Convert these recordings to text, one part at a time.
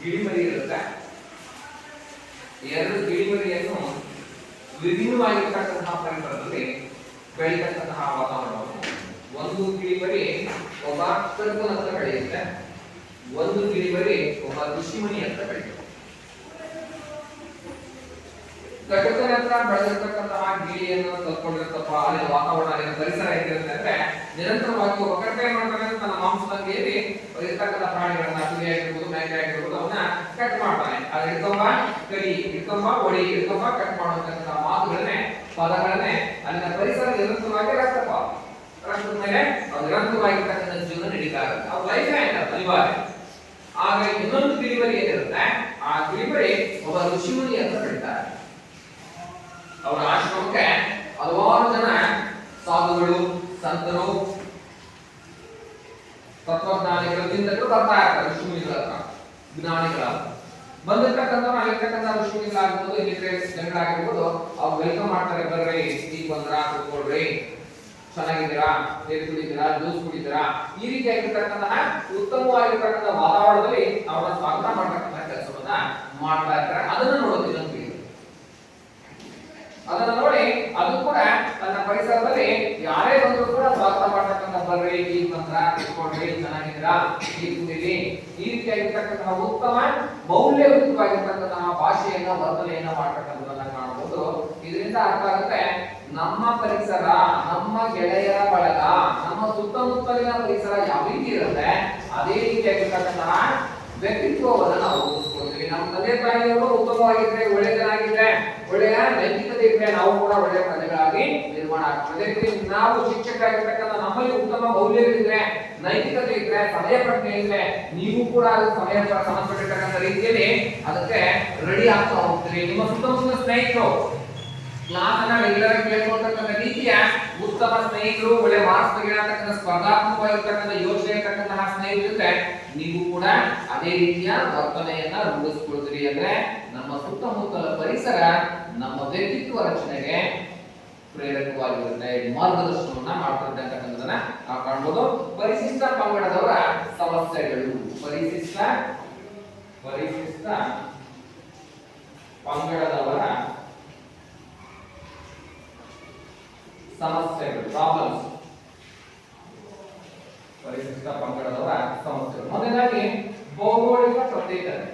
ಗಿಳಿಮರಿ ಇರುತ್ತೆ. ಎರಡು ಗಿಳಿಮರಿಯನ್ನು ವಿಭಿನ್ನವಾಗಿರ್ತಕ್ಕಂತಹ ಪರಿಸರದಲ್ಲಿ ಬೆಳೀತಕ್ಕಂತಹ ವಾತಾವರಣವನ್ನು, ಒಂದು ಗಿಳಿಮರಿ ಒಬ್ಬ ಕರುಕನ ಹತ್ರ ಬೆಳೆಯುತ್ತೆ, ಒಂದು ಗಿಳಿಮರಿ ಒಬ್ಬ ಋಷಿಮುನಿ ಹತ್ರ ಬೆಳೆಯುತ್ತೆ. ಕಟಕನ ಹತ್ರ ಬೆಳೆದಿರ್ತಕ್ಕಂತಹ ಗಿಳಿಯನ್ನು ತಕ್ಕೊಂಡಿರ್ತಪ್ಪ ಅಲ್ಲಿ ವಾತಾವರಣ, ಅಲ್ಲಿ ಪರಿಸರ ಹೇಗಿರುತ್ತೆ ಅಂದ್ರೆ ನಿರಂತರವಾಗಿ ಒಬ್ಬ ಕಟಕ ಏನ್ ಮಾಡ್ತಾನೆ, ತನ್ನ ಮಾಂಸದಂಗೆಯಲ್ಲಿ ಇರ್ತಕ್ಕಂಥ ಪ್ರಾಣಿಗಳನ್ನ, ಕುರಿ ಆಗಿರ್ಬೋದು, ಮೇಕೆ ಆಗಿರ್ಬೋದು, ಅವನ್ನ ಕಟ್ ಮಾಡ್ತಾನೆ. ಅದು ಹಿಡ್ಕೊಂಬ ಕರಿ, ಹಿಡ್ಕೊಂಬ ಒಡಿ, ಹಿಡ್ಕೊಂಬ ಕಟ್ ಮಾಡುವಂತ ಮಾತುಗಳನ್ನೇ, ಪದಗಳನ್ನೇ ಅಲ್ಲಿನ ಪರಿಸರ ನಿರಂತರವಾಗಿ ರಕ್ತದ ಮೇಲೆ ಅದು ನಿರಂತರವಾಗಿರ್ತಕ್ಕಂಥ ಜೀವನ ನಡೀತಾ ಇರುತ್ತೆ. ಅವ್ರ ಲೈಫ್ ಅನಿವಾರ್ಯ. ಆಗ ಇನ್ನೊಂದು ಗಿಳಿಮರಿ ಏನಿರುತ್ತೆ, ಆ ಗಿಳಿಮರಿ ಒಬ್ಬ ಋಷಿಮುನಿ ಅಂತ ಬೆಳೀತಾರೆ. ಅವರ ಆಶ್ರಮಕ್ಕೆ ಹಲವಾರು ಜನ ಸಾಧುಗಳು, ಸಂತರು, ತತ್ವಜ್ಞಾನಿಗಳು, ಚಿಂತಕರು ಬರ್ತಾ ಇರ್ತಾರೆ. ಋಷಿಮುನಿಗಳ ಹತ್ರ ಜ್ಞಾನಿಗಳ ಬಂದಿರ್ತಕ್ಕಂಥವ್ರು, ಅಲ್ಲಿರ್ತಕ್ಕಂಥ ಋಷಿಮುನಿಗಳಾಗಿರ್ಬೋದು, ಇಲ್ಲಿ ಜನಗಳಾಗಿರ್ಬೋದು, ಅವ್ರು ವೆಲ್ಕಮ್ ಮಾಡ್ತಾರೆ. ಬರ್ರಿ, ಈಗ ಬಂದ್ರ, ಕೂತ್ಕೊಳ್ರಿ, ಚೆನ್ನಾಗಿದ್ದೀರಾ, ನೀರು ಕುಡಿತೀರಾ, ಜ್ಯೂಸ್ ಕುಡಿತೀರಾ, ಈ ರೀತಿಯಾಗಿರ್ತಕ್ಕಂತಹ ಉತ್ತಮವಾಗಿರ್ತಕ್ಕಂಥ ವಾತಾವರಣದಲ್ಲಿ ಅವರನ್ನ ಸ್ವಾಗತ ಮಾಡ್ತಕ್ಕಂಥ ಕೆಲಸವನ್ನ ಮಾಡ್ತಾ ಇರ್ತಾರೆ. ಅದನ್ನು ನೋಡೋದಿಲ್ಲ. ಅದನ್ನ ನೋಡಿ ಅದು ಕೂಡ ತನ್ನ ಪರಿಸರದಲ್ಲಿ ಯಾರೇ ಬಂದ್ರು ಕೂಡ ಸ್ವಾಗತ ಮಾಡ್ತಕ್ಕಂಥ, ಬರ್ರಿ, ಈಗ ಬಂದ್ರ, ಕೂತ್ಕೊಳ್ರಿ, ಚೆನ್ನಾಗಿದ್ದೀರಾ, ಈಗ ಕುಡೀರಿ, ಈ ರೀತಿಯಾಗಿರ್ತಕ್ಕಂತಹ ಉತ್ತಮ ಮೌಲ್ಯಯುತವಾಗಿರ್ತಕ್ಕಂತಹ ಭಾಷೆಯನ್ನ, ವರ್ತನೆಯನ್ನ ಮಾಡ್ತಕ್ಕಂಥದ್ದನ್ನ ಕಾಣಬಹುದು. ಇದರಿಂದ ಅರ್ಥ ಆಗುತ್ತೆ ನಮ್ಮ ಪರಿಸರ, ನಮ್ಮ ಗೆಳೆಯರ ಬಳಗ, ನಮ್ಮ ಸುತ್ತಮುತ್ತಲಿನ ಪರಿಸರ ಯಾವ ರೀತಿ ಇರುತ್ತೆ ಅದೇ ರೀತಿಯಾಗಿರ್ತಕ್ಕಂತಹ ವ್ಯಕ್ತಿತ್ವವನ್ನು ನಾವು ರೂಪಿಸ್ಕೊಳ್ತೀವಿ. ನಮ್ಮ ತಂದೆ ತಾಯಿಯವರು ಉತ್ತಮವಾಗಿದ್ರೆ, ಒಳ್ಳೆಯದಾಗಿದ್ರೆ, ಒಳ್ಳೆಯ ನೈತಿಕತೆ ಇದ್ರೆ ನಾವು ಕೂಡ ಒಳ್ಳೆಯ ಪ್ರಜೆಗಳಾಗಿ ನಿರ್ಮಾಣ ಆಗ್ತದೆ. ನಾವು ಶಿಕ್ಷಕರಾಗಿರ್ತಕ್ಕಂಥ ನಮ್ಮಲ್ಲಿ ಉತ್ತಮ ಮೌಲ್ಯಗಳಿದ್ರೆ, ನೈತಿಕತೆ ಇದ್ರೆ, ಸಮಯ ಪ್ರಜ್ಞೆ ಇದ್ರೆ, ನೀವು ಕೂಡ ಅದು ಸಮಯ ಸಂಬಂಧಪಟ್ಟಿರ್ತಕ್ಕಂಥ ರೀತಿಯಲ್ಲಿ ಅದಕ್ಕೆ ರೆಡಿ ಆಗ್ತಾ ಹೋಗ್ತೀರಿ. ನಿಮ್ಮ ಸುತ್ತಮುತ್ತಲ ಸ್ನೇಹಿತರು ಕ್ಲಾಸ್ ಅನ್ನ ರೆಗ್ಯುಲರ್ ಆಗಿ ಕೇಳ್ಕೊಳ್ತಕ್ಕಂಥ ರೀತಿಯ ಉತ್ತಮ ಸ್ನೇಹಿತರು, ಒಳ್ಳೆ ಮಾರ್ಕ್ಸ್ ತೆಗೆಯತಕ್ಕಂಥ, ಸ್ಪರ್ಧಾತ್ಮಕವಾಗಿರ್ತಕ್ಕಂಥ ಯೋಚನೆ ಇರ್ತಕ್ಕಂತಹ ಸ್ನೇಹಿತರು ಜೊತೆ ನೀವು ಕೂಡ ಅದೇ ರೀತಿಯ ವರ್ತನೆಯನ್ನ ರೂಢಿಸ್ಕೊಳ್ತೀರಿ. ಅಂದ್ರೆ ನಮ್ಮ ಸುತ್ತಮುತ್ತಲ ಪರಿಸರ ನಮ್ಮ ವ್ಯಕ್ತಿತ್ವ ರಚನೆಗೆ ಪ್ರೇರಕವಾಗಿರುತ್ತೆ, ಮಾರ್ಗದರ್ಶನವನ್ನ ಮಾಡ್ತದೆ ಅಂತಕ್ಕಂಥದನ್ನ ನಾವು ಕಾಣ್ಬೋದು. ಪರಿಶಿಷ್ಟ ಪಂಗಡದವರ ಸಮಸ್ಯೆಗಳು, ಪರಿಶಿಷ್ಟ ಪಂಗಡದವರ ಸಮಸ್ಯೆಗಳು, ಪ್ರಾಬ್ಲಮ್ಸ್. ಪರಿಶಿಷ್ಟ ಪಂಗಡದವರ ಸಮಸ್ಯೆಗಳು. ಮೊದಲಾಗಿ ಭೌಗೋಳಿಕ ಪ್ರತ್ಯೇಕತೆ.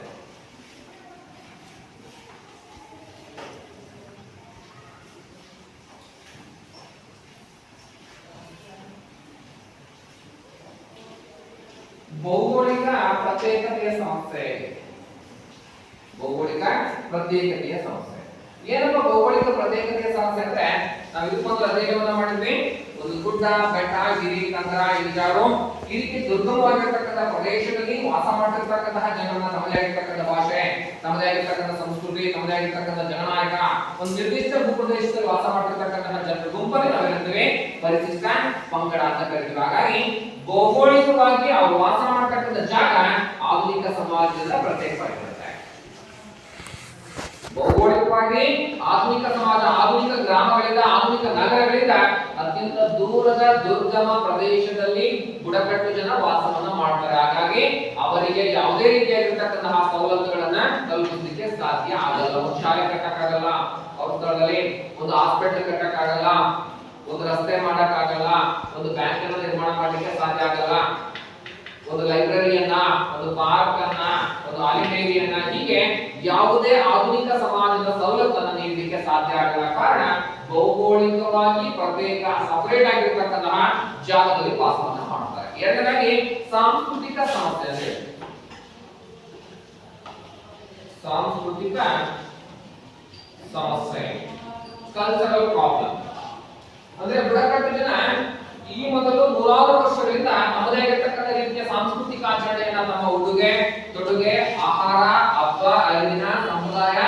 ಭೌಗೋಳಿಕ ಪ್ರತ್ಯೇಕತೆಯ ಸಮಸ್ಯೆ. ಭೌಗೋಳಿಕ ಪ್ರತ್ಯೇಕತೆಯ ಸಮಸ್ಯೆ ಏನಪ್ಪ? ಭೌಗೋಳಿಕ ಪ್ರತ್ಯೇಕತೆಯ ಸಮಸ್ಯೆ ಅಂದ್ರೆ ನಾವು ಇದಕ್ಕೊಂದು ಅಧ್ಯಯನವನ್ನ ಮಾಡಿದ್ವಿ. ಒಂದು ಗುಡ್ಡ, ಬೆಟ್ಟ, ಗಿರಿ, ಕಂದರ, ಇಳಿಜಾರು, ಈ ರೀತಿ ದುರ್ಗಮವಾಗಿರ್ತಕ್ಕಂಥ ಪ್ರದೇಶದಲ್ಲಿ ವಾಸ ಮಾಡಿರ್ತಕ್ಕಂತಹ ಜನರನ್ನ, ತಮ್ಮದೇ ಆಗಿರ್ತಕ್ಕಂಥ ಭಾಷೆ, ತಮ್ಮದೇ ಆಗಿರ್ತಕ್ಕಂಥ ಸಂಸ್ಕೃತಿ, ತಮ್ಮದೇ ಆಗಿರ್ತಕ್ಕಂಥ ಜನನಾಯಕ, ಒಂದು ನಿರ್ದಿಷ್ಟ ಭೂಪ್ರದೇಶದಲ್ಲಿ ವಾಸ ಮಾಡಿರ್ತಕ್ಕಂತಹ ಜನರ ಗುಂಪಲ್ಲಿ ನಾವೇನಿರ್ತೀವಿ ಪರಿಶಿಷ್ಟ ಪಂಗಡ ಅಂತ ಕರಿತೀವಿ. ಹಾಗಾಗಿ ಭೌಗೋಳಿಕವಾಗಿ ಅವರು ವಾಸ ಮಾಡತಕ್ಕಂಥ ಜಾಗ ಆಧುನಿಕ ಸಮಾಜದಿಂದ ಪ್ರತ್ಯೇಕವಾಗಿರುತ್ತೆ. ಭೌಗೋಳಿಕವಾಗಿ ಆಧುನಿಕ ಸಮಾಜ, ಆಧುನಿಕ ಗ್ರಾಮಗಳಿಂದ, ಆಧುನಿಕ ನಗರಗಳಿಂದ ಅತ್ಯಂತ ದೂರದ ದುರ್ಗಮ ಪ್ರದೇಶದಲ್ಲಿ ಬುಡಕಟ್ಟು ಜನ ವಾಸವನ್ನ ಮಾಡ್ತಾರೆ. ಹಾಗಾಗಿ ಅವರಿಗೆ ಯಾವುದೇ ರೀತಿಯಾಗಿರ್ತಕ್ಕಂತಹ ಸವಲತ್ತುಗಳನ್ನ ಕಲ್ಪಿಸಲಿಕ್ಕೆ ಸಾಧ್ಯ ಆಗಲ್ಲ. ಒಂದು ಶಾಲೆ ಕಟ್ಟಕ್ಕಾಗಲ್ಲ, ಅವ್ರ ಸ್ಥಳದಲ್ಲಿ ಒಂದು ಹಾಸ್ಪಿಟಲ್ ಕಟ್ಟಕ್ಕಾಗಲ್ಲ, ಒಂದು ರಸ್ತೆ ಮಾಡಕ್ಕಾಗಲ್ಲ, ಒಂದು ಬ್ಯಾಂಕ್ ಅನ್ನು ನಿರ್ಮಾಣ ಮಾಡಲಿಕ್ಕೆ ಸಾಧ್ಯ ಆಗಲ್ಲ, ಒಂದು ಲೈಬ್ರರಿಯನ್ನ, ಒಂದು ಪಾರ್ಕ್ ಅನ್ನ, ಒಂದು ಆಲಿಟೇರಿಯನ್ನ, ಹೀಗೆ ಯಾವುದೇ ಆಧುನಿಕ ಸಮಾಜದ ಸವಲತ್ತನ್ನು ನೀಡಲಿಕ್ಕೆ ಸಾಧ್ಯ ಆಗಲ್ಲ. ಕಾರಣ ಭೌಗೋಳಿಕವಾಗಿ ಪ್ರತ್ಯೇಕ, ಸಪರೇಟ್ ಆಗಿರ್ತಕ್ಕಂತಹ ಜಾಗದಲ್ಲಿ ವಾಸವನ್ನ ಮಾಡ್ತಾರೆ. ಎರಡನೇದಾಗಿ ಸಾಂಸ್ಕೃತಿಕ ಸಮಸ್ಯೆ ಅಂತ ಹೇಳಿ. ಸಾಂಸ್ಕೃತಿಕ ಸಮಸ್ಯೆ, ಕಲ್ಚರಲ್ ಪ್ರಾಬ್ಲಮ್. ಅಂದ್ರೆ ಬುಡಕಟ್ಟು ಜನ ಈ ಮೊದಲು ನೂರಾರು ವರ್ಷಗಳಿಂದ ತಮ್ಮದೇ ಆಗಿರ್ತಕ್ಕಂಥ ರೀತಿಯ ಸಾಂಸ್ಕೃತಿಕ ಆಚರಣೆಯನ್ನ, ತಮ್ಮ ಉಡುಗೆ ತೊಡುಗೆ, ಆಹಾರ, ಹಬ್ಬ, ಹರಿದಿನ, ಸಮುದಾಯ,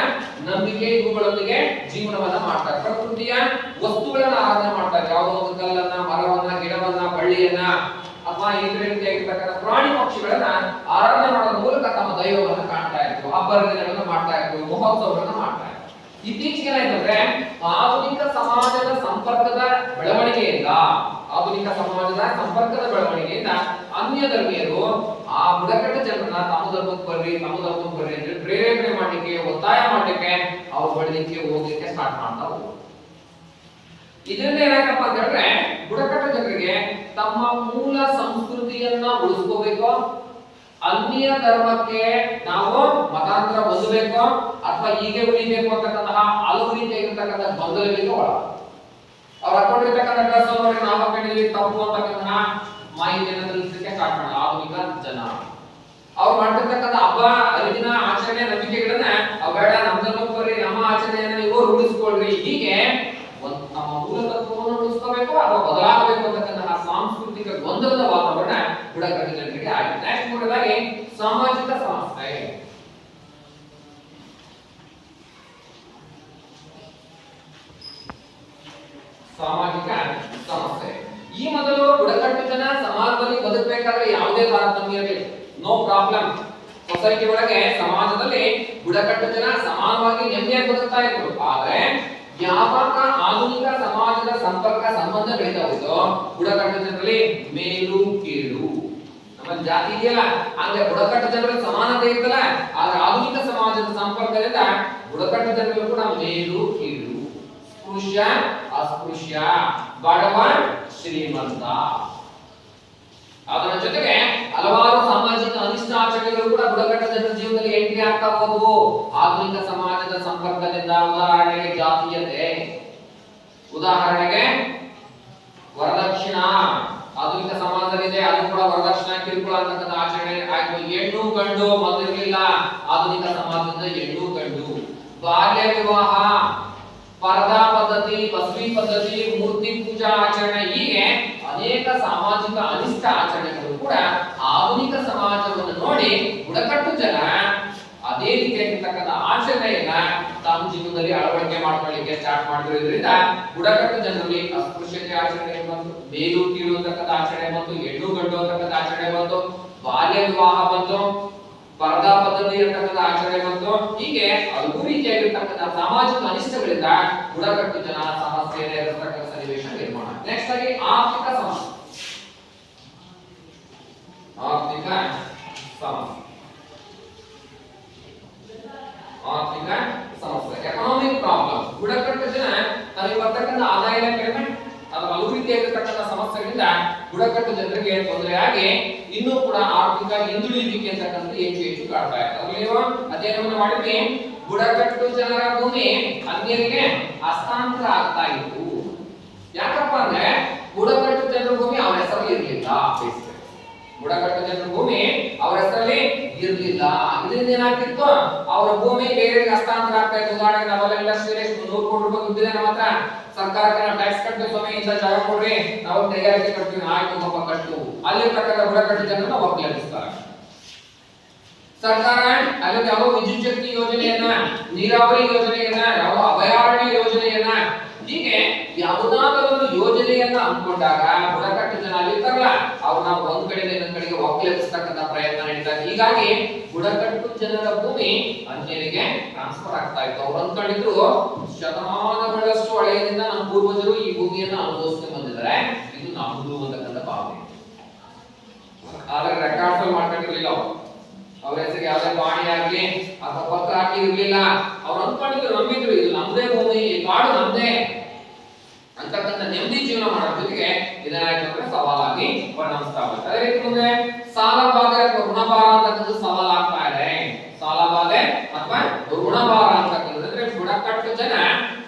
ನಂಬಿಕೆ ಇವುಗಳೊಂದಿಗೆ ಜೀವನವನ್ನ ಮಾಡ್ತಾರೆ. ಪ್ರಕೃತಿಯ ವಸ್ತುಗಳನ್ನ ಆರಾಧನೆ ಮಾಡ್ತಾರೆ. ಯಾವುದೋ ಒಂದು ಕಲ್ಲನ್ನ, ಮರವನ್ನ, ಗಿಡವನ್ನ, ಬಳ್ಳಿಯನ್ನ ಅಥವಾ ಈ ರೀತಿಯಾಗಿರ್ತಕ್ಕಂಥ ಪ್ರಾಣಿ ಪಕ್ಷಿಗಳನ್ನ ಆರಾಧನೆ ಮಾಡೋದ್ರ ಮೂಲಕ ತಮ್ಮ ದೈವವನ್ನ ಕಾಣ್ತಾ ಇದ್ರು. ಹಬ್ಬ ಹರಿದಿನಗಳನ್ನ ಮಾಡ್ತಾ ಇದ್ರು, ಮಹೋತ್ಸವಗಳನ್ನ ಮಾಡ್ತಾ ಇದ್ರು. ಇತ್ತೀಚೆಗೆ ಏನಾಯ್ತಂದ್ರೆ ಆಧುನಿಕ ಸಮಾಜದ ಸಂಪರ್ಕದ ಬೆಳವಣಿಗೆಯಿಂದ ಆಧುನಿಕ ಸಮಾಜದ ಸಂಪರ್ಕದ ಬೆಳವಣಿಗೆಯಿಂದ ಅನ್ಯ ಧರ್ಮೀಯರು ಆ ಬುಡಕಟ್ಟು ಜನರನ್ನ ತಮ್ಮ ಧರ್ಮಕ್ಕೆ ಬರ್ರಿ ಅಂತ ಪ್ರೇರೇಪಣೆ ಮಾಡ್ಲಿಕ್ಕೆ, ಒತ್ತಾಯ ಮಾಡ್ಲಿಕ್ಕೆ, ಅವ್ರು ಬೆಳಲಿಕ್ಕೆ ಹೋಗ್ಲಿಕ್ಕೆ ಸ್ಟಾರ್ಟ್ ಮಾಡ್ತಾ ಹೋದ್ರು. ಇದರಿಂದ ಏನಾಗಪ್ಪ ಅಂತ ಹೇಳಿದ್ರೆ ಬುಡಕಟ್ಟು ಜನರಿಗೆ ತಮ್ಮ ಮೂಲ ಸಂಸ್ಕೃತಿಯನ್ನ ಉಳಿಸ್ಕೋಬೇಕು, ಅನ್ಯ ಧರ್ಮಕ್ಕೆ ನಾವು ಮತಾಂತರ ಹೊಂದಬೇಕು ಅಥವಾ ಹೀಗೆ ಉಳಿಬೇಕು ಅಂತಕ್ಕಂತಹ ಹಲವು ರೀತಿಯಾಗಿರ್ತಕ್ಕಂಥ ಗೊಂದಲಗಳಿಗೆ ಒಳ ಅವ್ರು ಹಾಕೊಂಡಿರ್ತಕ್ಕಂಥ ಡ್ರೆಸ್ ನೋಡಿ ನಾವು ಹಾಕೊಂಡಿದ್ವಿ ತಪ್ಪು ಅಂತಕ್ಕಂತಹ ಮಾಹಿತಿಯನ್ನು ತಿಳಿಸಲಿಕ್ಕೆ ಸ್ಟಾರ್ಟ್ ಮಾಡೋಣ ಆಧುನಿಕ ಜನ. ಅವ್ರು ಮಾಡ್ತಿರ್ತಕ್ಕಂಥ ಹಬ್ಬ ಹರಿದಿನ ಆಚರಣೆ ನಂಬಿಕೆಗಳನ್ನ ಅವೇಳ ನಮ್ದಲ್ಲೂ ಬರ್ರಿ, ನಮ್ಮ ಆಚರಣೆಯನ್ನ ನೀವು ರೂಢಿಸ್ಕೊಳ್ರಿ, ಹೀಗೆ ನಮ್ಮ ಮೂಲ ತತ್ವವನ್ನು ಉಳಿಸ್ಕೋಬೇಕು ಅಥವಾ ಬದಲಾಗಬೇಕು ಅಂತಕ್ಕಂತಹ ಸಾಂಸ್ಕೃತಿಕ ಗೊಂದಲದ ವಾತಾವರಣ ಬುಡಕಟ್ಟು ಜನರಿಗೆ ಆಗಿದೆ. ನೆಕ್ಸ್ಟ್ ಮೂರನೇದಾಗಿ ಸಾಮಾಜಿಕ ಸಮಸ್ಯೆ. ಸಾಮಾಜಿಕ ಸಮಸ್ಯೆ ಈ ಮೊದಲು ಬುಡಕಟ್ಟು ಜನ ಸಮಾಜದಲ್ಲಿ ಬದುಕಬೇಕಾದ್ರೆ ಯಾವುದೇ ತಾರತಮ್ಯ ಇರಲಿಲ್ಲ, ನೋ ಪ್ರಾಬ್ಲಮ್. ಸೊಸೈಟಿ ಒಳಗೆ ಸಮಾಜದಲ್ಲಿ ಬುಡಕಟ್ಟು ಜನ ಸಮಾನವಾಗಿ ನೆಮ್ಮದಿಯಾಗಿ ಬದುಕ್ತಾ ಇದ್ರು. ಆದ್ರೆ ವ್ಯಾಪಕ ಆಧುನಿಕ ಸಮಾಜದ ಸಂಪರ್ಕ ಸಂಬಂಧ ಬೆಳೀತಾ ಹೋಯ್ತು. ಬುಡಕಟ್ಟು ಜನರಲ್ಲಿ ಮೇಲು ಕೀಳು, ನಮ್ಮ ಜಾತಿ ಇದೆಯಲ್ಲ ಅಂದ್ರೆ ಬುಡಕಟ್ಟು ಜನರಲ್ಲಿ ಸಮಾನತೆ ಇರ್ತಲ್ಲ, ಆದ್ರೆ ಆಧುನಿಕ ಸಮಾಜದ ಸಂಪರ್ಕದಿಂದ ಬುಡಕಟ್ಟು ಜನರಲ್ಲೂ ಕೂಡ ಮೇಲು ಕೀಳು, ಸ್ಪೃಶ್ಯ ಅಸ್ಪೃಶ್ಯ, ಬಡವ ಶ್ರೀಮಂತ, ಅದರ ಜೊತೆಗೆ ಹಲವಾರು ಸಾಮಾಜಿಕ ಅನಿಷ್ಟ ಆಚರಣೆಗಳು ಕೂಡ ಬುಡಕಟ್ಟು ಜನರ ಜೀವನದಲ್ಲಿ ಎಂಟ್ರಿ ಆಗ್ತಾ ಹೋದವು ಆಧುನಿಕ ಸಮಾಜದ ಸಂಪರ್ಕದಿಂದ. ಉದಾಹರಣೆಗೆ ಜಾತೀಯತೆ, ಉದಾಹರಣೆಗೆ ವರದಕ್ಷಿಣ ಆಧುನಿಕ ಸಮಾಜದಲ್ಲಿದೆ, ಅದು ಕೂಡ ವರದಕ್ಷಿಣ ಕಿರುಕುಳ ಅಂತಕ್ಕಂಥ ಆಚರಣೆ ಆಯ್ತು. ಹೆಣ್ಣು ಗಂಡು ಮೊದಲಿರಲಿಲ್ಲ, ಆಧುನಿಕ ಸಮಾಜದಿಂದ ಹೆಣ್ಣು ಗಂಡು. ಬಾಲ್ಯ ವಿವಾಹ, ಪರದಾ ಪದ್ಧತಿ, ಬಸವಿ ಪದ್ಧತಿ, ಮೂರ್ತಿ ಪೂಜಾ ಆಚರಣೆ, ಹೀಗೆ ಅನೇಕ ಸಾಮಾಜಿಕ ಅನಿಷ್ಟ ಆಚರಣೆಗಳು ಕೂಡ ಆಧುನಿಕ ಸಮಾಜವನ್ನು ನೋಡಿ ಬುಡಕಟ್ಟು ಜನ ಅದೇ ರೀತಿಯಾಗಿರ್ತಕ್ಕಂಥ ಆಚರಣೆಯನ್ನ ತಮ್ಮ ಜೀವನದಲ್ಲಿ ಅಳವಡಿಕೆ ಮಾಡ್ಕೊಳ್ಳಿಕ್ಕೆ ಸ್ಟಾರ್ಟ್ ಮಾಡಿದ್ರಿಂದ ಬುಡಕಟ್ಟು ಜನರಲ್ಲಿ ಅಸ್ಪೃಶ್ಯತೆ ಆಚರಣೆ ಬಂತು, ಮೇಲು ಕೀಳು ಅಂತಕ್ಕಂಥ ಆಚರಣೆ ಬಂತು, ಹೆಣ್ಣು ಗಂಡು ಅಂತಕ್ಕಂಥ ಆಚರಣೆ ಬಂತು, ಬಾಲ್ಯ ವಿವಾಹ ಬಂತು, ಪರದಾ ಪದ್ಧತಿ ಅಂತಕ್ಕಂಥ ಆಚರಣೆ ಬಂತು. ಹೀಗೆ ಹಲವು ರೀತಿಯಾಗಿರ್ತಕ್ಕಂಥ ಸಾಮಾಜಿಕ ಅನಿಷ್ಟಗಳಿಂದ ಬುಡಕಟ್ಟು ಜನ ಸಮಸ್ಯೆಯನ್ನು ಎದುರಿಸ್ತಕ್ಕಂಥ ಸನ್ನಿವೇಶ ನಿರ್ಮಾಣ. ನೆಕ್ಸ್ಟ್ ಆಗಿ ಆರ್ಥಿಕ ಸಮಸ್ಯೆ. ಆರ್ಥಿಕ ಸಮಸ್ಯೆ, ಆರ್ಥಿಕ ಸಮಸ್ಯೆ, ಎಕನಾಮಿಕ್ ಪ್ರಾಬ್ಲಮ್. ಬುಡಕಟ್ಟು ಜನ ತಮಗೆ ಬರ್ತಕ್ಕಂಥ ಆದಾಯ ಕಡಿಮೆ, ಅದು ಹಲವು ರೀತಿಯಾಗಿರ್ತಕ್ಕಂಥ ಸಮಸ್ಯೆಗಳಿಂದ ಬುಡಕಟ್ಟು ಜನರಿಗೆ ತೊಂದರೆಯಾಗಿ ಇನ್ನೂ ಕೂಡ ಆರ್ಥಿಕ ಹಿಂದುಳಿಯುವಿಕೆ ಅಂತಕ್ಕಂಥ ಹೆಚ್ಚು ಕಾಡ್ತಾ ಇದೆ. ನೀವು ಅಧ್ಯಯನವನ್ನು ಮಾಡಿದ್ರೆ ಬುಡಕಟ್ಟು ಜನರ ಭೂಮಿ ಅನ್ಯರಿಗೆ ಹಸ್ತಾಂತರ ಆಗ್ತಾ ಇತ್ತು. ಯಾಕಪ್ಪ ಅಂದ್ರೆ ಬುಡಕಟ್ಟು ಜನರ ಭೂಮಿ ಅವರ ಹೆಸರಲ್ಲಿ ಇರಲಿಲ್ಲ. ಬುಡಕಟ್ಟು ಜನರ ಭೂಮಿ ಅವರ ಹೆಸರಲ್ಲಿ ಇರಲಿಲ್ಲ. ಇದರಿಂದ ಏನಾಗ್ತಿತ್ತು, ಅವರ ಭೂಮಿ ಬೇರೆಯವರಿಗೆ ಹಸ್ತಾಂತರ ಆಗ್ತಾ ಇತ್ತು. ಉದಾಹರಣೆಗೆ ನಾವೆಲ್ಲ ಶ್ರೀರೇಶ್ 100 ಕೋಟಿ ರೂಪಾಯಿ ದುಡ್ಡಿದೆ ನಮ್ಮ ಹತ್ರ, ಸರ್ಕಾರಕ್ಕೆ ನಾವು ಟ್ಯಾಕ್ಸ್ ಕಟ್ತೀವಿ, ಸ್ವಾಮಿ ಇಂತ ಜಾಗ ಕೊಡ್ರಿ, ನಾವು ಕೈಗಾರಿಕೆ ಕಟ್ತೀವಿ, ಆಯ್ತು ಪಾಪ ಕಟ್ಟು. ಅಲ್ಲಿರ್ತಕ್ಕಂಥ ಬುಡಕಟ್ಟು ಜನರನ್ನ ಒಕ್ಕಲೆಬ್ಬಿಸ್ತಾರೆ. ಸರ್ಕಾರ ಅಲ್ಲಿ ಯಾವ ವಿದ್ಯುತ್ ಶಕ್ತಿ ಯೋಜನೆಯನ್ನ, ನೀರಾವರಿ ಯೋಜನೆಯನ್ನ, ಯಾವ ಅಭಯಾರಣ್ಯ ಯೋಜನೆಯನ್ನ, ಹೀಗೆ ಯಾವುದಾದರೂ ಒಂದು ಯೋಜನೆಯನ್ನ ಅಂದ್ಕೊಂಡಾಗ ಬುಡಕಟ್ಟು ಜನ ಅಲ್ಲಿರ್ತಾರಲ್ಲ ಅವ್ರನ್ನ ಒಂದ್ ಕಡೆಯಿಂದ ಇನ್ನೊಂದ್ ಕಡೆಗೆ ಒಕ್ಕಲೆಬ್ಬಿಸ್ತಕ್ಕಂಥ ಪ್ರಯತ್ನ ನಡೀತಾರೆ. ಹೀಗಾಗಿ ಬುಡಕಟ್ಟು ಜನರ ಭೂಮಿ ಅನ್ಯರಿಗೆ ಟ್ರಾನ್ಸ್ಫರ್ ಆಗ್ತಾ ಇತ್ತು. ಅವ್ರು ಅಂದ್ಕೊಂಡಿದ್ರು ಶತಮಾನಗಳಷ್ಟು ಹಳೆಯದಿಂದ ನಮ್ಮ ಪೂರ್ವಜರು ಈ ಭೂಮಿಯನ್ನ ಅನುಭವಿಸ್ಕೊಂಡು ಬಂದಿದ್ದಾರೆ, ಇದು ನಮ್ಮದು ಅಂತಕ್ಕಂಥ ಭಾವನೆ. ಆದ್ರೆ ರೆಕಾರ್ಡ್ಸ್ ಮಾಡ್ಕೊಂಡಿರ್ಲಿಲ್ಲ ಅವರು, ಅವ್ರ ಹೆಸರಿಗೆ ಯಾವುದೇ ಪಾಣಿ ಆಗ್ಲಿ ಅಥವಾ ಪತ್ರ ಹಾಕಿ ಇರ್ಲಿಲ್ಲ. ಅವ್ರು ಅಂದ್ಕೊಂಡಿದ್ರು, ನಂಬಿದ್ರು ಇದು ನಮ್ದೇ ಭೂಮಿ, ಈ ಕಾಡು ನಮ್ದೇ ಅಂತಕ್ಕಂಥ ನೆಮ್ಮದಿ ಜೀವನ ಮಾಡೋ ಜೊತೆಗೆ ಇದೇನಾಯ್ತು ಅಂದ್ರೆ ಸವಾಲಾಗಿ ಪರಿಣಮಿಸ್ತಾ ಹೋಗುತ್ತೆ. ಅದೇ ರೀತಿ ಮುಂದೆ ಸಾಲಬಾಧೆ ಅಥವಾ ಋಣಭಾರ ಅಂತಕ್ಕಂಥದ್ದು ಸವಾಲಾಗ್ತಾ ಇದೆ. ಸಾಲಬಾಧೆ ಅಥವಾ ಋಣಭಾರ ಅಂತಕ್ಕಂಥದ್ದು ಅಂದ್ರೆ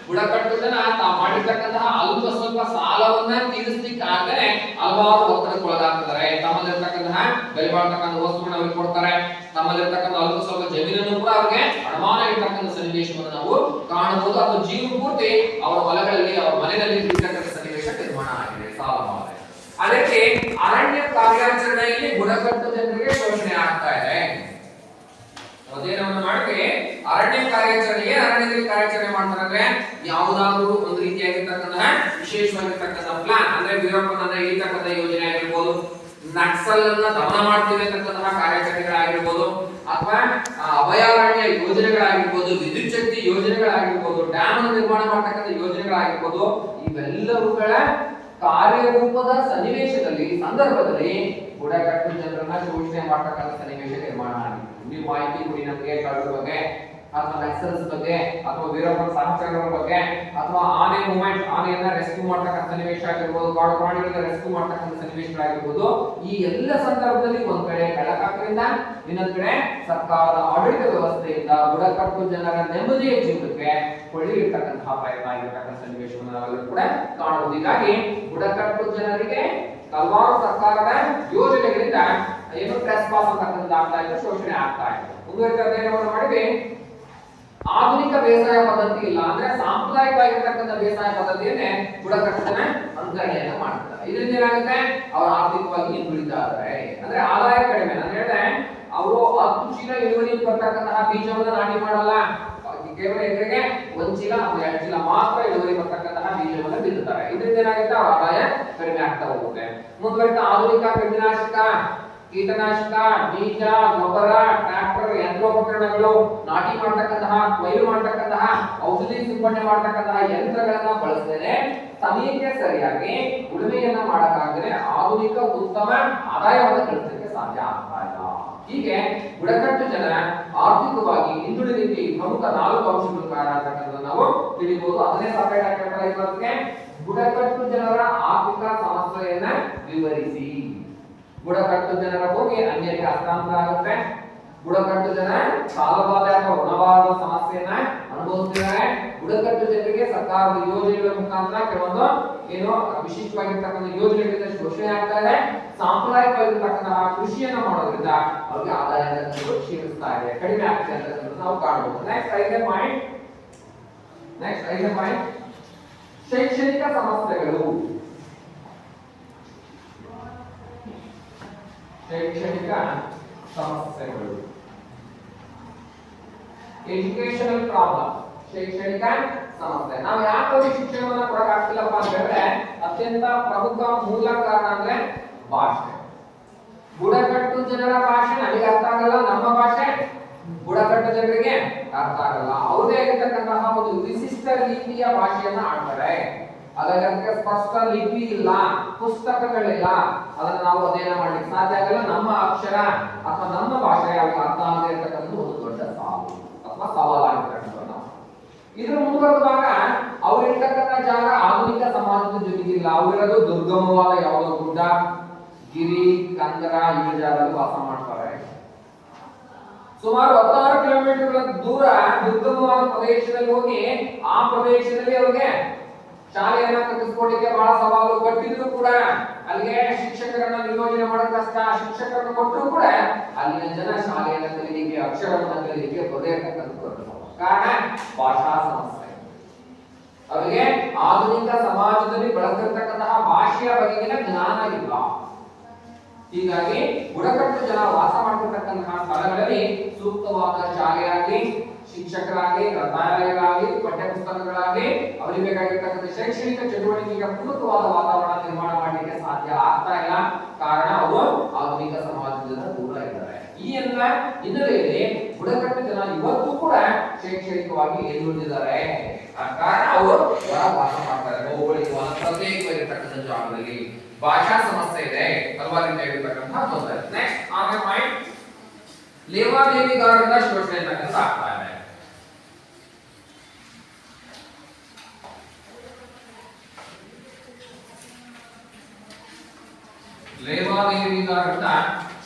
ಬುಡಕಟ್ಟು ಜನ ತಾವು ಮಾಡಿರ್ತಕ್ಕಂತಹ ಅಲ್ಪ ಸ್ವಲ್ಪ ಸಾಲವನ್ನ ತೀರಿಸಲಿಕ್ಕೆ ಆಗದೆ ಹಲವಾರು ಒತ್ತಡಕ್ಕೊಳಗಾಗ್ತಿದ್ದಾರೆ. ತಮ್ಮಲ್ಲಿರ್ತಕ್ಕಂತಹ ಬೆಲೆ ಮಾಡತಕ್ಕಂಥ ವಸ್ತುಗಳನ್ನ ಅವ್ರಿಗೆ ಕೊಡ್ತಾರೆ, ತಮ್ಮಲ್ಲಿರ್ತಕ್ಕಂಥ ಅಲ್ಪ ಸ್ವಲ್ಪ ಜಮೀನನ್ನು ಕೂಡ ಅವ್ರಿಗೆ ಅಡಮಾನ ಇರ್ತಕ್ಕಂಥ ಸನ್ನಿವೇಶವನ್ನು ನಾವು ಕಾಣಬಹುದು. ಅಥವಾ ಜೀವ ಪೂರ್ತಿ ಅವರ ಹೊಲಗಳಲ್ಲಿ ಅವರ ಮನೆಯಲ್ಲಿ ಇರ್ತಕ್ಕಂಥ ಸನ್ನಿವೇಶ ನಿರ್ಮಾಣ ಆಗಿದೆ ಸಾಲಬಾಧೆ. ಅದಕ್ಕೆ ಅರಣ್ಯ ಕಾರ್ಯಾಚರಣೆಯಲ್ಲಿ ಬುಡಕಟ್ಟು ಜನರಿಗೆ ಶೋಷಣೆ ಆಗ್ತಾ ಇದೆ. ಅಧ್ಯಯನವನ್ನು ಮಾಡಿದ್ರೆ ಅರಣ್ಯ ಕಾರ್ಯಾಚರಣೆಗೆ ಅರಣ್ಯದಲ್ಲಿ ಕಾರ್ಯಾಚರಣೆ ಮಾಡ್ತಾರೆ. ಯಾವುದಾದ್ರೂ ಒಂದು ರೀತಿಯಾಗಿರ್ತಕ್ಕಂತಹ ವಿಶೇಷವಾಗಿರ್ತಕ್ಕಂಥ ಪ್ಲಾನ್ ಅಂದ್ರೆ ವೀರಪ್ಪನನ್ನ ಇಳಿತಕ್ಕಂಥ ಯೋಜನೆ ಆಗಿರ್ಬೋದು, ನಕ್ಸಲ್ ಅನ್ನ ದಮನ ಮಾಡ್ತೀವಿ ಅಂತಕ್ಕಂತಹ ಕಾರ್ಯಾಚರಣೆಗಳಾಗಿರ್ಬೋದು, ಅಥವಾ ಅಭಯಾರಣ್ಯ ಯೋಜನೆಗಳಾಗಿರ್ಬೋದು, ವಿದ್ಯುತ್ ಶಕ್ತಿ ಯೋಜನೆಗಳಾಗಿರ್ಬೋದು, ಡ್ಯಾಮ್ ನಿರ್ಮಾಣ ಮಾಡತಕ್ಕಂಥ ಯೋಜನೆಗಳಾಗಿರ್ಬೋದು, ಇವೆಲ್ಲವುಗಳ ಕಾರ್ಯರೂಪದ ಸನ್ನಿವೇಶದಲ್ಲಿ ಸಂದರ್ಭದಲ್ಲಿ ಬುಡಕಟ್ಟು ಜನರನ್ನ ಶೋಷಣೆ ಮಾಡತಕ್ಕಂಥ ಸನ್ನಿವೇಶ ನಿರ್ಮಾಣ ಆಗಿದೆ. ನೀವು ಮಾಹಿತಿ ಕೊಡಿ ನಮಗೆ ಕಳ್ಳರ ಬಗ್ಗೆ ಅಥವಾ ನಕ್ಸಲ್ಸ್ ಬಗ್ಗೆ ಅಥವಾ ವೀರಪ್ಪನ ಸಹಚರರ ಬಗ್ಗೆ ಅಥವಾ ಆನೆ ಮೂವ್ಮೆಂಟ್, ಆನೆಯನ್ನ ರೆಸ್ಕ್ಯೂ ಮಾಡತಕ್ಕಂಥ ಸನ್ನಿವೇಶ ಆಗಿರ್ಬೋದು, ಕಾಡು ಪ್ರಾಣಿಗಳನ್ನ ರೆಸ್ಕ್ಯೂ ಮಾಡತಕ್ಕಂಥ ಸನ್ನಿವೇಶಗಳಾಗಿರ್ಬೋದು. ಈ ಎಲ್ಲ ಸಂದರ್ಭದಲ್ಲಿ ಒಂದ್ ಕಡೆ ಕಳ್ಳಕಾಕರಿಂದ, ಇನ್ನೊಂದ್ ಕಡೆ ಸರ್ಕಾರದ ಆಡಳಿತ ವ್ಯವಸ್ಥೆಯಿಂದ ಬುಡಕಟ್ಟು ಜನರ ನೆಮ್ಮದಿಯ ಜೀವನಕ್ಕೆ ಕೊಳ್ಳಿರ್ತಕ್ಕಂತಹ ಪ್ರಯತ್ನ ಆಗಿರ್ತಕ್ಕಂಥ ಸನ್ನಿವೇಶವನ್ನು ನಾವೆಲ್ಲರೂ ಕೂಡ ಕಾಣಬಹುದು. ಹೀಗಾಗಿ ಬುಡಕಟ್ಟು ಜನರಿಗೆ ಹಲವಾರು ಸರ್ಕಾರದ ಯೋಜನೆಗಳಿಂದ ಏನು ಟ್ರೆಸ್ ಪಾಸ್ ಅಂತಕ್ಕಂಥದ್ದು ಆಗ್ತಾ ಇದೆ, ಶೋಷಣೆ ಆಗ್ತಾ ಇದೆ. ಮುಂದುವರಿದ ಅಧ್ಯಯನವನ್ನು ಮಾಡಿದ್ರೆ ಆಧುನಿಕ ಬೇಸಾಯ ಪದ್ಧತಿ ಇಲ್ಲ ಅಂದ್ರೆ ಸಾಂಪ್ರದಾಯಿಕವಾಗಿರ್ತಕ್ಕಂಥ ಬೇಸಾಯ ಪದ್ಧತಿಯನ್ನೇ ಬುಡಕಟ್ಟು ಜನ ಅನುಸರಣೆಯನ್ನ ಮಾಡ್ತಾರೆ. ಇದರಿಂದ ಏನಾಗುತ್ತೆ, ಅವರು ಆರ್ಥಿಕವಾಗಿ ಹಿಂದುಳಿತಾ ಇದ್ದಾರೆ. ಅಂದ್ರೆ ಆದಾಯ ಕಡಿಮೆ. ನಾನು ಹೇಳಿದೆ, ಅವರು 10 ಚೀಲ ಇಳುವರಿ ಬರ್ತಕ್ಕಂತಹ ಬೀಜವನ್ನ ನಾಟಿ ಮಾಡಲ್ಲ, ಕೇವಲ ಎಕರೆಗೆ 1 ಚೀಲ ಅಥವಾ 2 ಚೀಲ ಮಾತ್ರ ಇಳುವರಿ ಬರ್ತಕ್ಕಂತಹ ಬೀಜವನ್ನ ಬಿತ್ತುತ್ತಾರೆ. ಇದರಿಂದ ಏನಾಗುತ್ತೆ, ಅವರ ಆದಾಯ ಕಡಿಮೆ ಆಗ್ತಾ ಹೋಗುತ್ತೆ. ಮುಂದುವರಿದ ಆಧುನಿಕ ಕ್ರಿಮಿನಾಶಕ, ಕೀಟನಾಶಕ, ಬೀಜ, ಗೊಬ್ಬರ, ಟ್ರಾಕ್ಟರ್, ಯಂತ್ರೋಪಕರಣಗಳು, ನಾಟಿ ಮಾಡತಕ್ಕಂತಹ, ಕೊಯ್ಲು ಮಾಡತಕ್ಕಂತಹ, ಔಷಧಿ ಸಿಂಪಡಣೆ ಮಾಡತಕ್ಕಂತಹ ಯಂತ್ರಗಳನ್ನ ಬಳಸದೇನೆ ಸಮಯಕ್ಕೆ ಸರಿಯಾಗಿ ಉಳುಮೆಯನ್ನ ಮಾಡಕ್ಕಾಗದೆ ಆಧುನಿಕ ಉತ್ತಮ ಆದಾಯವನ್ನು ಗಳಿಸಲಿಕ್ಕೆ ಸಾಧ್ಯ ಆಗ್ತಾ ಇಲ್ಲ. ಹೀಗೆ ಬುಡಕಟ್ಟು ಜನ ಆರ್ಥಿಕವಾಗಿ ಹಿಂದುಳಿದಿಕ್ಕೆ ಪ್ರಮುಖ 4 ಅಂಶಗಳು ಕಾರಣ ಅಂತಕ್ಕಂಥದ್ದು ನಾವು ತಿಳಿಬಹುದು. ಅದನ್ನೇ ಸಪರೇಟ್ ಆಗಿ ಹೇಳ್ತಾರೆ. ಇವತ್ತಿಗೆ ಬುಡಕಟ್ಟು ಜನರ ಆರ್ಥಿಕ ಸಮಸ್ಯೆಯನ್ನ ವಿವರಿಸಿ. ಬುಡಕಟ್ಟು ಜನರ ಹೋಗಿ ಅನ್ಯರಿಗೆ ಹಸ್ತಾಂತರ ಆಗುತ್ತೆ. ಬುಡಕಟ್ಟು ಜನ ಸಾಲಬಾಧೆ ಅಥವಾ ಋಣಬಾಧದ ಸಮಸ್ಯೆಯನ್ನ ಅನುಭವಿಸ್ತಿದ್ದಾರೆ. ಬುಡಕಟ್ಟು ಜನರಿಗೆ ಸರ್ಕಾರದ ಯೋಜನೆಗಳ ಮುಖಾಂತರ ಕೆಲವೊಂದು ಏನು ವಿಶಿಷ್ಟವಾಗಿರ್ತಕ್ಕಂಥ ಯೋಜನೆಗಳಿಂದ ಶೋಷಣೆ ಆಗ್ತಾ ಇದೆ. ಸಾಂಪ್ರದಾಯಿಕವಾಗಿರ್ತಕ್ಕಂತಹ ಕೃಷಿಯನ್ನ ಮಾಡೋದ್ರಿಂದ ಅವರಿಗೆ ಆದಾಯ ಕ್ಷೀಣಿಸ್ತಾ ಇದೆ, ಕಡಿಮೆ ಆಗ್ತದೆ ಅಂತ ನಾವು ಕಾಣಬಹುದು. ನೆಕ್ಸ್ಟ್ ಐದನೇ ಪಾಯಿಂಟ್ ಶೈಕ್ಷಣಿಕ ಸಮಸ್ಯೆಗಳು. ಶೈಕ್ಷಣಿಕ ಸಮಸ್ಯೆಗಳು, ಎಜುಕೇಶನಲ್ ಪ್ರಾಬ್ಲಮ್, ಶೈಕ್ಷಣಿಕ ಸಮಸ್ಯೆ. ನಾವು ಯಾಕೆ ಶಿಕ್ಷಣವನ್ನು ಕೊಡಕ್ಕಾಗ್ತಿಲ್ಲಪ್ಪ ಅಂತ ಹೇಳಿದ್ರೆ ಅತ್ಯಂತ ಪ್ರಮುಖ ಮೂಲ ಕಾರಣ ಅಂದ್ರೆ ಭಾಷೆ. ಬುಡಕಟ್ಟು ಜನರ ಭಾಷೆ ನಮಗೆ ಅರ್ಥ ಆಗಲ್ಲ, ನಮ್ಮ ಭಾಷೆ ಬುಡಕಟ್ಟು ಜನರಿಗೆ ಅರ್ಥ ಆಗಲ್ಲ. ಅವರದೇ ಆಗಿರ್ತಕ್ಕಂತಹ ಒಂದು ವಿಶಿಷ್ಟ ರೀತಿಯ ಭಾಷೆಯನ್ನ ಆಡ್ತಾರೆ. ಅದಕ್ಕೆ ಸ್ಪಷ್ಟ ಲಿಪಿ ಇಲ್ಲ, ಪುಸ್ತಕಗಳಿಲ್ಲ, ಅದನ್ನ ನಾವು ಅಧ್ಯಯನ ಮಾಡ್ಲಿಕ್ಕೆ ಸಾಧ್ಯ ಆಗಲ್ಲ. ನಮ್ಮ ಅಕ್ಷರ ಅಥವಾ ನಮ್ಮ ಭಾಷೆ ಅವ್ರಿಗೆ ಅರ್ಥ ಆಗದೆ ಇರ್ತಕ್ಕಂಥ ಒಂದು ದೊಡ್ಡ ಸಾವು ಅಥವಾ ಸವಾಲಾಗಿರ್ತಕ್ಕಂಥ. ಇದ್ರ ಮುಂದುವರೆದಾಗ ಅವ್ರಿರ್ತಕ್ಕಂಥ ಜಾಗ ಆಧುನಿಕ ಸಮಾಜದ ಜೊತೆಗಿಲ್ಲ. ಅವರಿರೋದು ದುರ್ಗಮವಾದ ಯಾವುದೋ ಗುಡ್ಡ, ಗಿರಿ, ಕಂದರ ಇಳಿಜಾರಲ್ಲಿ ವಾಸ ಮಾಡ್ತಾರೆ. ಸುಮಾರು 16 ಕಿಲೋಮೀಟರ್ಗಳ ದೂರ ದುರ್ಗಮವಾದ ಪ್ರದೇಶದಲ್ಲಿ ಹೋಗಿ ಆ ಪ್ರದೇಶದಲ್ಲಿ ಅವ್ರಿಗೆ ಶಾಲೆಯನ್ನ ಕಟ್ಟಿಸ್ಕೊಳ್ಳಿಕ್ಕೆ ಬಹಳ ಸವಾಲು. ಕಟ್ಟಿದ್ರು ಕೂಡ ಅಲ್ಲಿಗೆ ಶಿಕ್ಷಕರನ್ನ ನಿಯೋಜನೆ ಮಾಡೋದು ಕಷ್ಟ. ಶಿಕ್ಷಕರನ್ನು ಕೊಟ್ಟರು ಕೂಡ ಅಲ್ಲಿನ ಜನ ಶಾಲೆಯನ್ನ ಕಲಿಲಿಕ್ಕೆ, ಅಕ್ಷರವನ್ನ ಕಲಿಲಿಕ್ಕೆ ಬರದೇ ಇರತಕ್ಕಂಥ ಕಾರಣ ಭಾಷಾ ಸಮಸ್ಯೆ. ಅವರಿಗೆ ಆಧುನಿಕ ಸಮಾಜದಲ್ಲಿ ಬಳಸಿರ್ತಕ್ಕಂತಹ ಭಾಷೆಯ ಬಗೆಗಿನ ಜ್ಞಾನ ಇಲ್ಲ. ಹೀಗಾಗಿ ಬುಡಕಟ್ಟು ಜನ ವಾಸ ಮಾಡ್ತಿರ್ತಕ್ಕಂತಹ ಸ್ಥಳಗಳಲ್ಲಿ ಸೂಕ್ತವಾದ ಶಾಲೆಯಾಗಲಿ, ಶಿಕ್ಷಕರಾಗಲಿ, ಗ್ರಂಥಾಲಯಗಳಾಗಲಿ, ಪಠ್ಯಪುಸ್ತಕಗಳಾಗಲಿ, ಅವರಿಗೆ ಬೇಕಾಗಿರ್ತಕ್ಕಂಥ ಶೈಕ್ಷಣಿಕ ಚಟುವಟಿಕೆಗೆ ಪೂರಕವಾದ ವಾತಾವರಣ ನಿರ್ಮಾಣ ಮಾಡಲಿಕ್ಕೆ ಸಾಧ್ಯ ಆಗ್ತಾ ಇಲ್ಲ. ಕಾರಣ ಅವರು ಆಧುನಿಕ ಸಮಾಜದಿಂದ ದೂರ ಇದ್ದಾರೆ. ಈ ಎಲ್ಲ ಹಿನ್ನೆಲೆಯಲ್ಲಿ ಬುಡಕಟ್ಟು ಜನ ಇವತ್ತು ಕೂಡ ಶೈಕ್ಷಣಿಕವಾಗಿ ಹಿಂದುಳಿದಿದ್ದಾರೆ. ಕಾರಣ ಅವರು ಹೊರ ವಾಸ ಮಾಡ್ತಾರೆ, ಭೌಗೋಳಿಕವಾದ ಪ್ರತ್ಯೇಕವಾಗಿರ್ತಕ್ಕಂಥ ಜಾಗದಲ್ಲಿ. ಭಾಷಾ ಸಮಸ್ಯೆ ಇದೆ, ಹಲವಾರು ರೀತಿಯಾಗಿರ್ತಕ್ಕಂಥ ತೊಂದರೆ. ನೆಕ್ಸ್ಟ್ 6ನೇ ಪಾಯಿಂಟ್, ಲೇವಾದೇವಿಗಾರರಿಂದ ಶೋಷಣೆ ಅಂತಕ್ಕಂಥ ಆಗ್ತಾ ಇದೆ. ಲೇವಾದೇವಿಗಾರರಿಂದ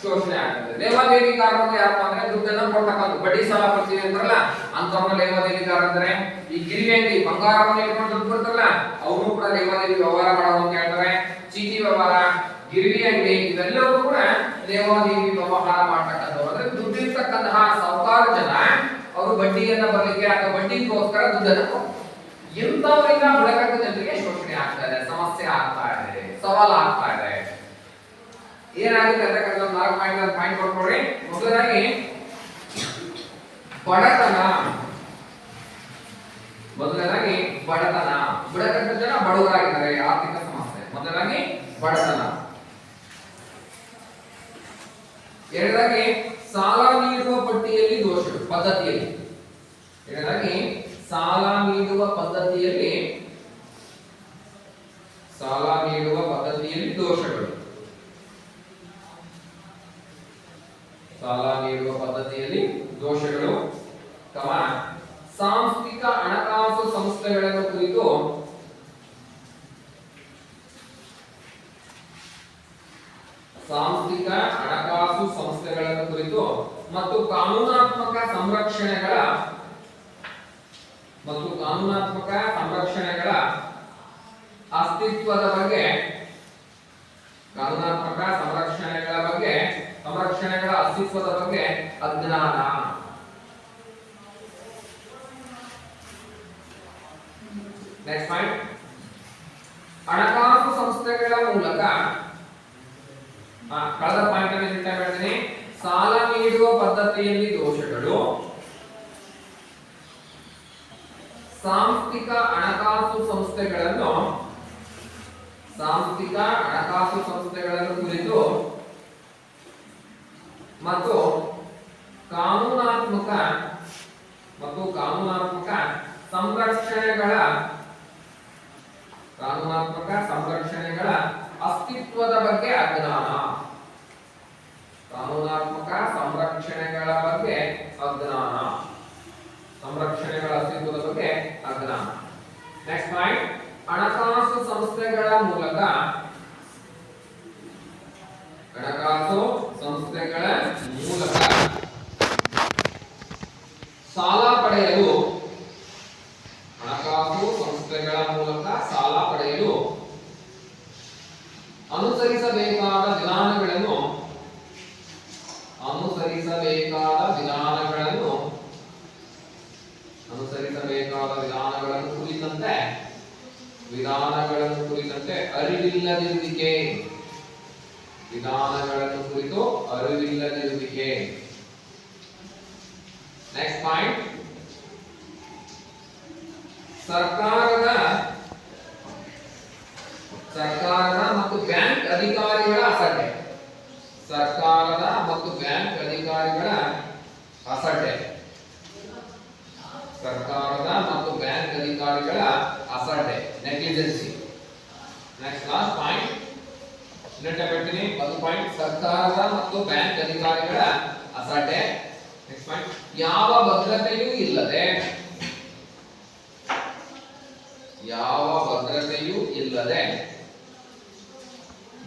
ಶೋಷಣೆ ಆಗ್ತದೆ. ಲೇವಾದೇವಿಗಾರರು ಯಾರಪ್ಪ ಅಂದ್ರೆ ದುಡ್ಡನ್ನ ಕೊಡ್ತಕ್ಕಂಥ, ಬಡ್ಡಿ ಸಾಲ ಕೊಡ್ತೀವಿ ಅಂತಾರಲ್ಲ ಅಂತವ್ರನ್ನ ಲೇವಾದೇವಿಗಾರ ಅಂದ್ರೆ. ಈ ಗಿರಿವಿ ಅಂಗಡಿ ಬಂಗಾರವನ್ನು ಇಟ್ಕೊಂಡು ದುಡ್ಡು ಕೊಡ್ತಾರಲ್ಲ ಅವನು ಕೂಡ ಲೇವಾದೇವಿ ವ್ಯವಹಾರ ಮಾಡೋದು ಅಂತ ಹೇಳ್ತಾರೆ. ಚೀಟಿ ವ್ಯವಹಾರ, ಗಿರಿವಿ ಅಂಗಡಿ, ಇವೆಲ್ಲವೂ ಕೂಡ ಲೇವಾದೇವಿ ವ್ಯವಹಾರ ಮಾಡ್ತಕ್ಕಂಥವ್ರು. ಅಂದ್ರೆ ದುಡ್ಡಿರ್ತಕ್ಕಂತಹ ಸಾಹುಕಾರ ಜನ ಅವರು ಬಡ್ಡಿಯನ್ನ ಬರ್ಲಿಕ್ಕೆ ಅಥವಾ ಬಡ್ಡಿಗೋಸ್ಕರ ದುಡ್ಡನ್ನು ಕೊಡ್ತಾರೆ. ಇಂಥವರಿಂದ ಬುಡಕಟ್ಟು ಜನರಿಗೆ ಶೋಷಣೆ ಆಗ್ತಾ ಇದೆ, ಸಮಸ್ಯೆ ಆಗ್ತಾ ಇದೆ, ಸವಾಲು ಆಗ್ತಾ ಇದೆ. ಏನಾಗುತ್ತೆ ಅಂತಕ್ಕಂಥ 4 ಪಾಯಿಂಟ್ ಕೊಟ್ಕೊಡ್ರಿ. ಮೊದಲನೇದಾಗಿ ಬಡತನ. ಬುಡಕಟ್ಟು ಜನ ಬಡವರಾಗಿದ್ದಾರೆ, ಆರ್ಥಿಕ ಸಮಸ್ಯೆ. ಮೊದಲನೇದಾಗಿ ಬಡತನ. ಎರಡನೇದಾಗಿ ಸಾಲ ನೀಡುವ ಪಟ್ಟಿಯಲ್ಲಿ ದೋಷಗಳು, ಪದ್ಧತಿಯಲ್ಲಿ. ಎರಡನೇದಾಗಿ ಸಾಲ ನೀಡುವ ಪದ್ಧತಿಯಲ್ಲಿ ಸಾಲ ನೀಡುವ ಪದ್ಧತಿಯಲ್ಲಿ ದೋಷಗಳು. ಸಾಲ ನೀಡುವ ಪದ್ಧತಿಯಲ್ಲಿ ದೋಷಗಳು, ಸಾಂಸ್ಥಿಕ ಹಣಕಾಸು ಸಂಸ್ಥೆಗಳನ್ನು ಕುರಿತು ಸಾಂಸ್ಥಿಕ ಹಣಕಾಸು ಸಂಸ್ಥೆಗಳನ್ನು ಕುರಿತು ಮತ್ತು ಕಾನೂನಾತ್ಮಕ ಸಂರಕ್ಷಣೆಗಳ ಅಸ್ತಿತ್ವದ ಬಗ್ಗೆ, ಕಾನೂನಾತ್ಮಕ ಸಂರಕ್ಷಣೆಗಳ ಅಸ್ತಿತ್ವದ ಬಗ್ಗೆ ಅಜ್ಞಾನ. ನೆಕ್ಸ್ಟ್ ಪಾಯಿಂಟ್, ಹಣಕಾಸು ಸಂಸ್ಥೆಗಳ ಮೂಲಕ ಕಳೆದ ಪಾಯಿಂಟ್ ಅನ್ನು ರಿಟೈನ್ ಮಾಡ್ತೀನಿ. ಸಾಲ ನೀಡುವ ಪದ್ಧತಿಯಲ್ಲಿ ದೋಷಗಳು, ಸಾಂಸ್ಥಿಕ ಹಣಕಾಸು ಸಂಸ್ಥೆಗಳನ್ನು ಕುರಿತು ಮತ್ತು ಕಾನೂನಾತ್ಮಕ ಸಂರಕ್ಷಣೆಗಳ ಅಸ್ತಿತ್ವದ ಬಗ್ಗೆ ಅಜ್ಞಾನ. ಕಾನೂನಾತ್ಮಕ ಸಂರಕ್ಷಣೆಗಳ ಅಸ್ತಿತ್ವದ ಬಗ್ಗೆ ಅಜ್ಞಾನ. ನೆಕ್ಸ್ಟ್ ಪಾಯಿಂಟ್, ಹಣಕಾಸು ಸಂಸ್ಥೆಗಳ ಮೂಲಕ ಸಾಲ ಪಡೆಯಲು ಅನುಸರಿಸಬೇಕಾದ ವಿಧಾನಗಳನ್ನು ಕುರಿತಂತೆ ಅರಿವಿಲ್ಲದಿರುವಿಕೆ. ನೆಕ್ಸ್ಟ್ ಪಾಯಿಂಟ್, ಸರ್ಕಾರದ ಮತ್ತು ಬ್ಯಾಂಕ್ ಅಧಿಕಾರಿಗಳ ಅಸಡ್ಡೆ. ನೆಗ್ಲಿಜೆನ್ಸಿ. ನೆಕ್ಸ್ಟ್ ಲಾಸ್ಟ್ ಪಾಯಿಂಟ್, ಸರ್ಕಾರದ ಮತ್ತು ಬ್ಯಾಂಕ್ ಅಧಿಕಾರಿಗಳ ಅಸಡ್ಡೆ. ನೆಕ್ಸ್ಟ್ ಪಾಯಿಂಟ್, ಯಾವ ಭದ್ರತೆಯೂ ಇಲ್ಲದೆ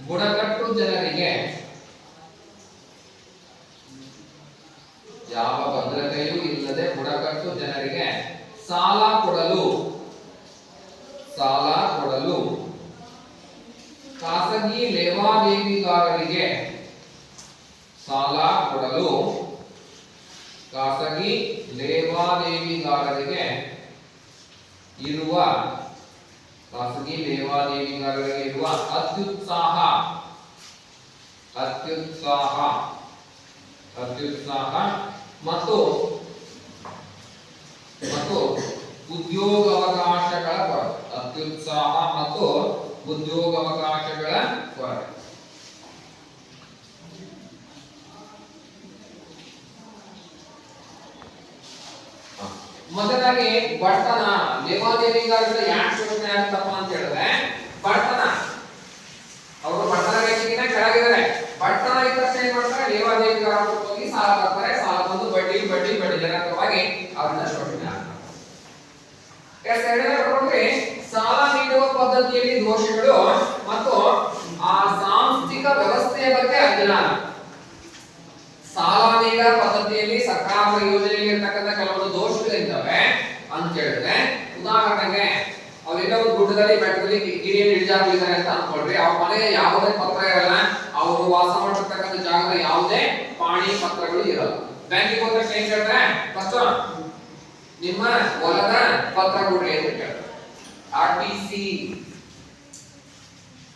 ಬುಡಕಟ್ಟು ಜನರಿಗೆ ಸಾಲ ಕೊಡಲು ಖಾಸಗಿ ಲೇವಾದೇವಿಗಾರರಿಗೆ ಇರುವ ಅತ್ಯುತ್ಸಾಹ ಮತ್ತು ಉದ್ಯೋಗಾವಕಾಶಗಳ ಕೊರತೆ. ಮೊದಲಾಗಿ ಬಡತನ, ಲೇವಾದೇವಿಗಾರರ ಯಾಕೆ ಶೋಷಣೆ ಆಗ್ತಪ್ಪ ಅಂತ ಹೇಳಿದ್ರೆ ಬಡತನ, ಅವರು ಬಡತನ ರೇಖೆಗಿಂತ ಕೆಳಗಿದ್ದಾರೆ. ಬಡತನ ಇದ್ದ ತಕ್ಷಣ ಏನ್ ಮಾಡ್ತಾರೆ, ಲೇವಾದೇವಿಗಾರರ ಹೋಗಿ ಸಾಲ ಬರ್ತಾರೆ. ಸಾಲ ಬಂದು ಬಡ್ಡಿ ಜನಕವಾಗಿ ಅವ್ರನ್ನ ಶೋಷಣೆ ಆಗ್ತಾರೆ. ಸಾಲ ನೀಡುವ ಪದ್ಧತಿಯಲ್ಲಿ ದೋಷಗಳು ಮತ್ತು ಆ ಸಾಂಸ್ಥಿಕ ವ್ಯವಸ್ಥೆಯ ಬಗ್ಗೆ ಅಜ್ಞಾನ. ಸಾಲ ನೀಡುವ ಪದ್ಧತಿಯಲ್ಲಿ ಸರ್ಕಾರದ ಯೋಜನೆಯಲ್ಲಿ ಇರತಕ್ಕಂಥ ಕೆಲವೊಂದು ದೋಷಗಳಿದ್ದಾವೆ ಅಂತ ಹೇಳಿದ್ರೆ, ಉದಾಹರಣೆಗೆ ಅವರೆಲ್ಲ ಒಂದು ಗುಡ್ಡದಲ್ಲಿ ಬೆಟ್ಟದಲ್ಲಿ ಗಿರಿಯಲ್ಲಿ ಇಳಿಜಾರಿದ್ದಾರೆ ಅಂತ ಅನ್ಕೊಳ್ರಿ. ಅವ್ರ ಮನೆ ಯಾವುದೇ ಪತ್ರ ಇರಲ್ಲ, ಅವರು ವಾಸ ಮಾಡಿರ್ತಕ್ಕಂಥ ಜಾಗದ ಯಾವುದೇ ಪಾಣಿ ಪತ್ರಗಳು ಇರಲ್ಲ. ಬ್ಯಾಂಕಿಗೆ ಹೋದ ತಕ್ಷಣ ಏನ್ ಕೇಳ್ತಾರೆ, ಫಸ್ಟ್ ನಿಮ್ಮ ಹೊಲದ ಪತ್ರ ಕೊಡ್ರಿ ಅಂತ ಕೇಳ್ತಾರೆ. RTC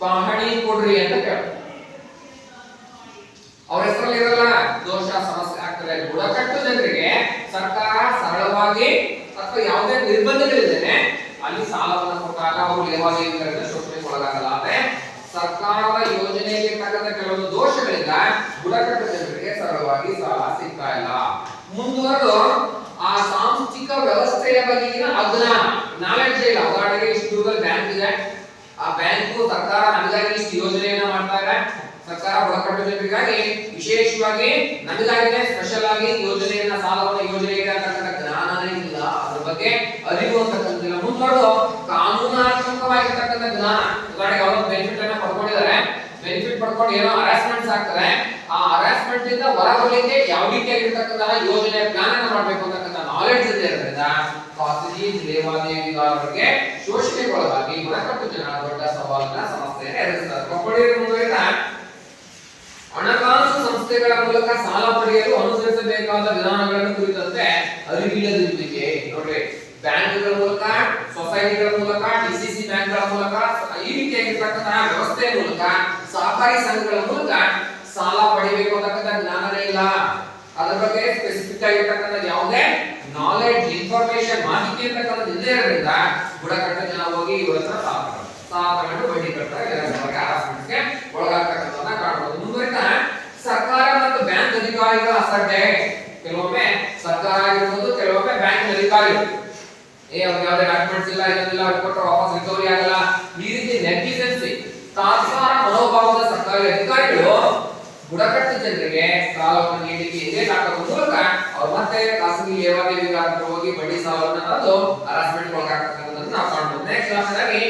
ಪಹಣಿ ಕೊಡ್ರಿ ಅಂತ ಕೇಳ್ತಾರೆ. ಅವ್ರ ಹೆಸರಲ್ಲಿ ಇರಲ್ಲ, ದೋಷ ಸಮಸ್ಯೆ ಆಗ್ತದೆ. ಬುಡಕಟ್ಟು ಜನರಿಗೆ ಸರ್ಕಾರ ಸರಳವಾಗಿ ಅಥವಾ ಯಾವುದೇ ನಿರ್ಬಂಧಗಳಿದ್ದೇನೆ ಅಲ್ಲಿ ಸಾಲವನ್ನು ಕೊಟ್ಟಾಗ ಅವರು ಲೇವಾದೇವಿಗಳಿಂದ ಶೋಷಣೆಗೆ ಒಳಗಾಗಲ್ಲ. ಆದ್ರೆ ಸರ್ಕಾರದ ಯೋಜನೆಗೆ ತಕ್ಕಂತ ಕೆಲವೊಂದು ದೋಷಗಳಿಂದ ಬುಡಕಟ್ಟು ಜನರಿಗೆ ಸರಳವಾಗಿ ಸಾಲ ಸಿಗ್ತಾ ಇಲ್ಲ. ಮುಂದುವರೆದು ಆ ಸಾಂಸ್ಥಿಕ ವ್ಯವಸ್ಥೆಯ ಬಗೆಗಿನ ಅಜ್ಞಾನ, ನಾಲೆಡ್ಜ್ ಇಲ್ಲ. ಉದಾಹರಣೆಗೆ ಇಷ್ಟು ದೂರದಲ್ಲಿ ಬ್ಯಾಂಕ್ ಇದೆ, ಆ ಆ ಬ್ಯಾಂಕು ಸರ್ಕಾರ ನಮಗಾಗಿ ಇಷ್ಟು ಯೋಜನೆಯನ್ನ ಮಾಡ್ತಾ ಇದೆ. ಸರ್ಕಾರ ಬುಡಕಟ್ಟು ಜನರಿಗಾಗಿ ವಿಶೇಷವಾಗಿ ನಮಗಾಗಿನೇ ಸ್ಪೆಷಲ್ ಆಗಿ ಯೋಜನೆಯನ್ನ ಸಾಲವನ್ನ ಯೋಜನೆ ಇದೆ ಅಂತಕ್ಕಂಥ ಜ್ಞಾನನೇ ಇಲ್ಲ, ಅದ್ರ ಬಗ್ಗೆ ಅರಿವು ಅಂತಕ್ಕಂಥದ್ದಿಲ್ಲ. ಮುಂದುವರೆದು ಕಾನೂನಾತ್ಮಕವಾಗಿರ್ತಕ್ಕಂಥ ಜ್ಞಾನ, ಉದಾಹರಣೆಗೆ ಅವರು ಬೆನಿಫಿಟ್ ಅನ್ನ ಪಡ್ಕೊಂಡಿದ್ದಾರೆ, ಬೆನಿಫಿಟ್ ಪಡ್ಕೊಂಡು ಏನೋ ಹರಾಸ್ಮೆಂಟ್ಸ್ ಆಗ್ತದೆ, ಆ ಹರಾಸ್ಮೆಂಟ್ ಇಂದ ಹೊರಬರಲಿಕ್ಕೆ ಯಾವ ರೀತಿಯಾಗಿರ್ತಕ್ಕಂತಹ ಯೋಜನೆ ಪ್ಲಾನ್ ಅನ್ನ ಮಾಡಬೇಕು ಅಂತಕ್ಕಂಥ ನಾಲೆಡ್ಜ್ ಇದೆ. ಇರೋದ್ರಿಂದ ಖಾಸಗಿ ಲೇವಾದೇವಿಗಾರರಿಗೆ ಶೋಷಣೆಗೊಳಗಾಗಿ ಬುಡಕಟ್ಟು ಜನ ದೊಡ್ಡ ಸವಾಲನ್ನ ಸಮಸ್ಯೆಯನ್ನು ಎದುರಿಸುತ್ತಾರೆ. ಮುಂದುವರಿದ ಹಣಕಾಸು ಸಂಸ್ಥೆಗಳ ಮೂಲಕ ಸಾಲ ಪಡೆಯಲು ಅನುಸರಿಸಬೇಕಾದ ವಿಧಾನಗಳನ್ನು ಕುರಿತಂತೆ ಅರಿವಿಲ್ಲದಿರುವಿಕೆ. ನೋಡ್ರಿ, ಬ್ಯಾಂಕ್ಗಳ ಮೂಲಕ, ಸೊಸೈಟಿಗಳ ಮೂಲಕ, ಡಿಸಿಸಿ ಬ್ಯಾಂಕ್ಗಳ ಮೂಲಕ, ಈ ರೀತಿಯಾಗಿರ್ತಕ್ಕಂತಹ ವ್ಯವಸ್ಥೆಯ ಮೂಲಕ, ಸಹಕಾರಿ ಸಂಘಗಳ ಮೂಲಕ ಸಾಲ ಪಡಿಬೇಕು ಅಂತಕ್ಕಂಥ ಜ್ಞಾನನೇ ಇಲ್ಲ. ಅದರ ಬಗ್ಗೆ ಸ್ಪೆಸಿಫಿಕ್ ಆಗಿರ್ತಕ್ಕಂಥ ಯಾವುದೇ ನಾಲೆಡ್ಜ್, ಇನ್ಫಾರ್ಮೇಶನ್, ಮಾಹಿತಿ ಅಂತಕ್ಕಂಥದ್ದು ಇಲ್ಲದೆ ಇರೋದ್ರಿಂದ ಬುಡಕಟ್ಟು ಜನ ಹೋಗಿ ಇವ್ರ ಹತ್ರ ಸಾಲ ತಗೊಂಡು ಬಡ್ಡಿ ಕಟ್ತಾರೆ, ಹರಾಸ್ಮೆಂಟ್ಗೆ ಒಳಗಾಗ್ತಕ್ಕಂಥದ್ದನ್ನ ಕಾಣಬಹುದು. ಮುಂದುವರಿದ ಸರ್ಕಾರ ಮತ್ತು ಬ್ಯಾಂಕ್ ಅಧಿಕಾರಿಗಳ ಅಸಡ್ಡೆ. ಕೆಲವೊಮ್ಮೆ ಸರ್ಕಾರ ಆಗಿರ್ಬೋದು, ಕೆಲವೊಮ್ಮೆ ಬ್ಯಾಂಕ್ ಅಧಿಕಾರಿಗಳು ಅವ್ರಿಗೆ ಯಾವುದೇ ಡಾಕ್ಯುಮೆಂಟ್ಸ್ ಇಲ್ಲ, ಇದನ್ನೆಲ್ಲ ಅವ್ರಿಗೆ ಕೊಟ್ಟರೆ ವಾಪಸ್ ರಿಕವರಿ ಆಗಲ್ಲ, ಈ ರೀತಿ ನೆಗ್ಲಿಜೆನ್ಸಿ, ತಾತ್ಸಾರ ಮನೋಭಾವದ ಸರ್ಕಾರಿ ಅಧಿಕಾರಿಗಳು ಬುಡಕಟ್ಟು ಜನರಿಗೆ ಸಾಲವನ್ನು ನೀಡಲಿಕ್ಕೆ ಎದೆಹಾಕುವ ಮೂಲಕ ಅವ್ರು ಮತ್ತೆ ಖಾಸಗಿ ಲೇವಾದೇವಿಗಾರರು ಹೋಗಿ ಬಡ್ಡಿ ಸಾಲವನ್ನು ತಂದು ಹರಾಸ್ಮೆಂಟ್ ಒಳಗಾಗ್ತಕ್ಕಂಥದ್ದನ್ನು ನಾವು ಕಾಣಬಹುದು. ನೆಕ್ಸ್ಟ್ ಕ್ಲಾಸ್ನಲ್ಲಿ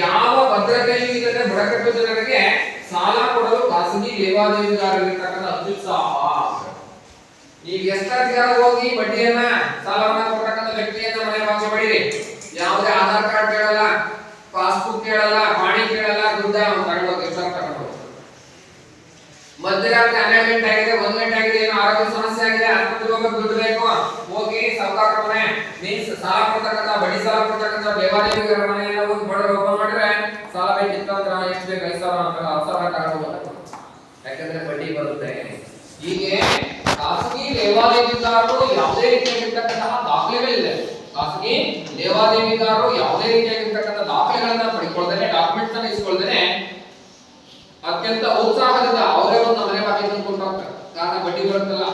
ಯಾವ ಭದ್ರತೆಯೂ ಇಲ್ಲದೆ ಬುಡಕಟ್ಟು ಜನರಿಗೆ ಸಾಲ ಕೊಡಲು ಖಾಸಗಿ ಲೇವಾದೇವಿಗಾರರಿರ್ತಕ್ಕಂಥ ಅತ್ಯುತ್ಸಾಹ. ಈಗ ಎಷ್ಟಾಧಿಕಾರ ಹೋಗಿ ಬಡ್ಡಿಯನ್ನ ಸಾಲವನ್ನ ಕೊಟ್ಟಕ್ಕಂಥ ವ್ಯಕ್ತಿಯನ್ನ ಮನೆ ಬಾಗಿಲು ಬಡಿರಿ, ಯಾವುದೇ ಆಧಾರ್ ಕಾರ್ಡ್ ಕೇಳಲ್ಲ, ಪಾಸ್ಬುಕ್ ಕೇಳಲ್ಲ, ಪಾಣಿ ಕೇಳಲ್ಲ, ದುಡ್ಡ ತಗೊಂಡೋಗಿ ಎಷ್ಟು ತಗೊಂಡು ಮಧ್ಯರಾತ್ರಿ 12 ಗಂಟೆ ಆಗಿದೆ, 1 ಗಂಟೆ ಆಗಿದೆ, ಏನೋ ಆರೋಗ್ಯ ಸಮಸ್ಯೆ ಆಗಿದೆ, ಆಸ್ಪತ್ರೆಗೆ ಹೋಗಕ್ಕೆ ದುಡ್ಡು ಬೇಕು, ಹೋಗಿ ಸಾವುಕಾರ ಮನೆ ಮೀನ್ಸ್ ಸಾಲ ಕೊಡ್ತಕ್ಕಂಥ ಬಡ್ಡಿ ಸಾಲ ಕೊಡ್ತಕ್ಕಂಥ ಲೇವಾದೇವಿಗಾರ ಮನೆಯನ್ನ ಹೋಗಿ ಬಡವರು ಓಪನ್ ಮಾಡಿದ್ರೆ ಸಾಲ ಬೇಕಿತ್ತು ಅಂದ್ರೆ ಎಷ್ಟು ಬೇಕು 5,000 10,000 ತಗೊಂಡು, ಯಾಕಂದ್ರೆ ಬಡ್ಡಿ ಬರುತ್ತೆ. ಹೀಗೆ ಖಾಸಗಿ ಲೇವಾದೇವಿಗಾರರು ಯಾವುದೇ ರೀತಿಯಾಗಿರ್ತಕ್ಕಂತಹ ದಾಖಲೆಗಳಿಲ್ಲ, ಖಾಸಗಿ ಲೇವಾದೇವಿಗಾರರು ಯಾವುದೇ ರೀತಿಯಾಗಿರ್ತಕ್ಕಂಥ ದಾಖಲೆಗಳನ್ನ ಪಡ್ಕೊಳ್ದೇನೆ, ಡಾಕ್ಯುಮೆಂಟ್ಸ್ ಅನ್ನ ಇಸ್ಕೊಳ್ದೇನೆ ಅತ್ಯಂತ ಉತ್ಸಾಹದಿಂದ ಅವರೇ ಒಂದು ಮನೆ ಬಾಗಿಲು ತಂದುಕೊಂಡು ಹೋಗ್ತಾರೆ, ಕಾರಣ ಬಡ್ಡಿ ಬರುತ್ತಲ್ಲ.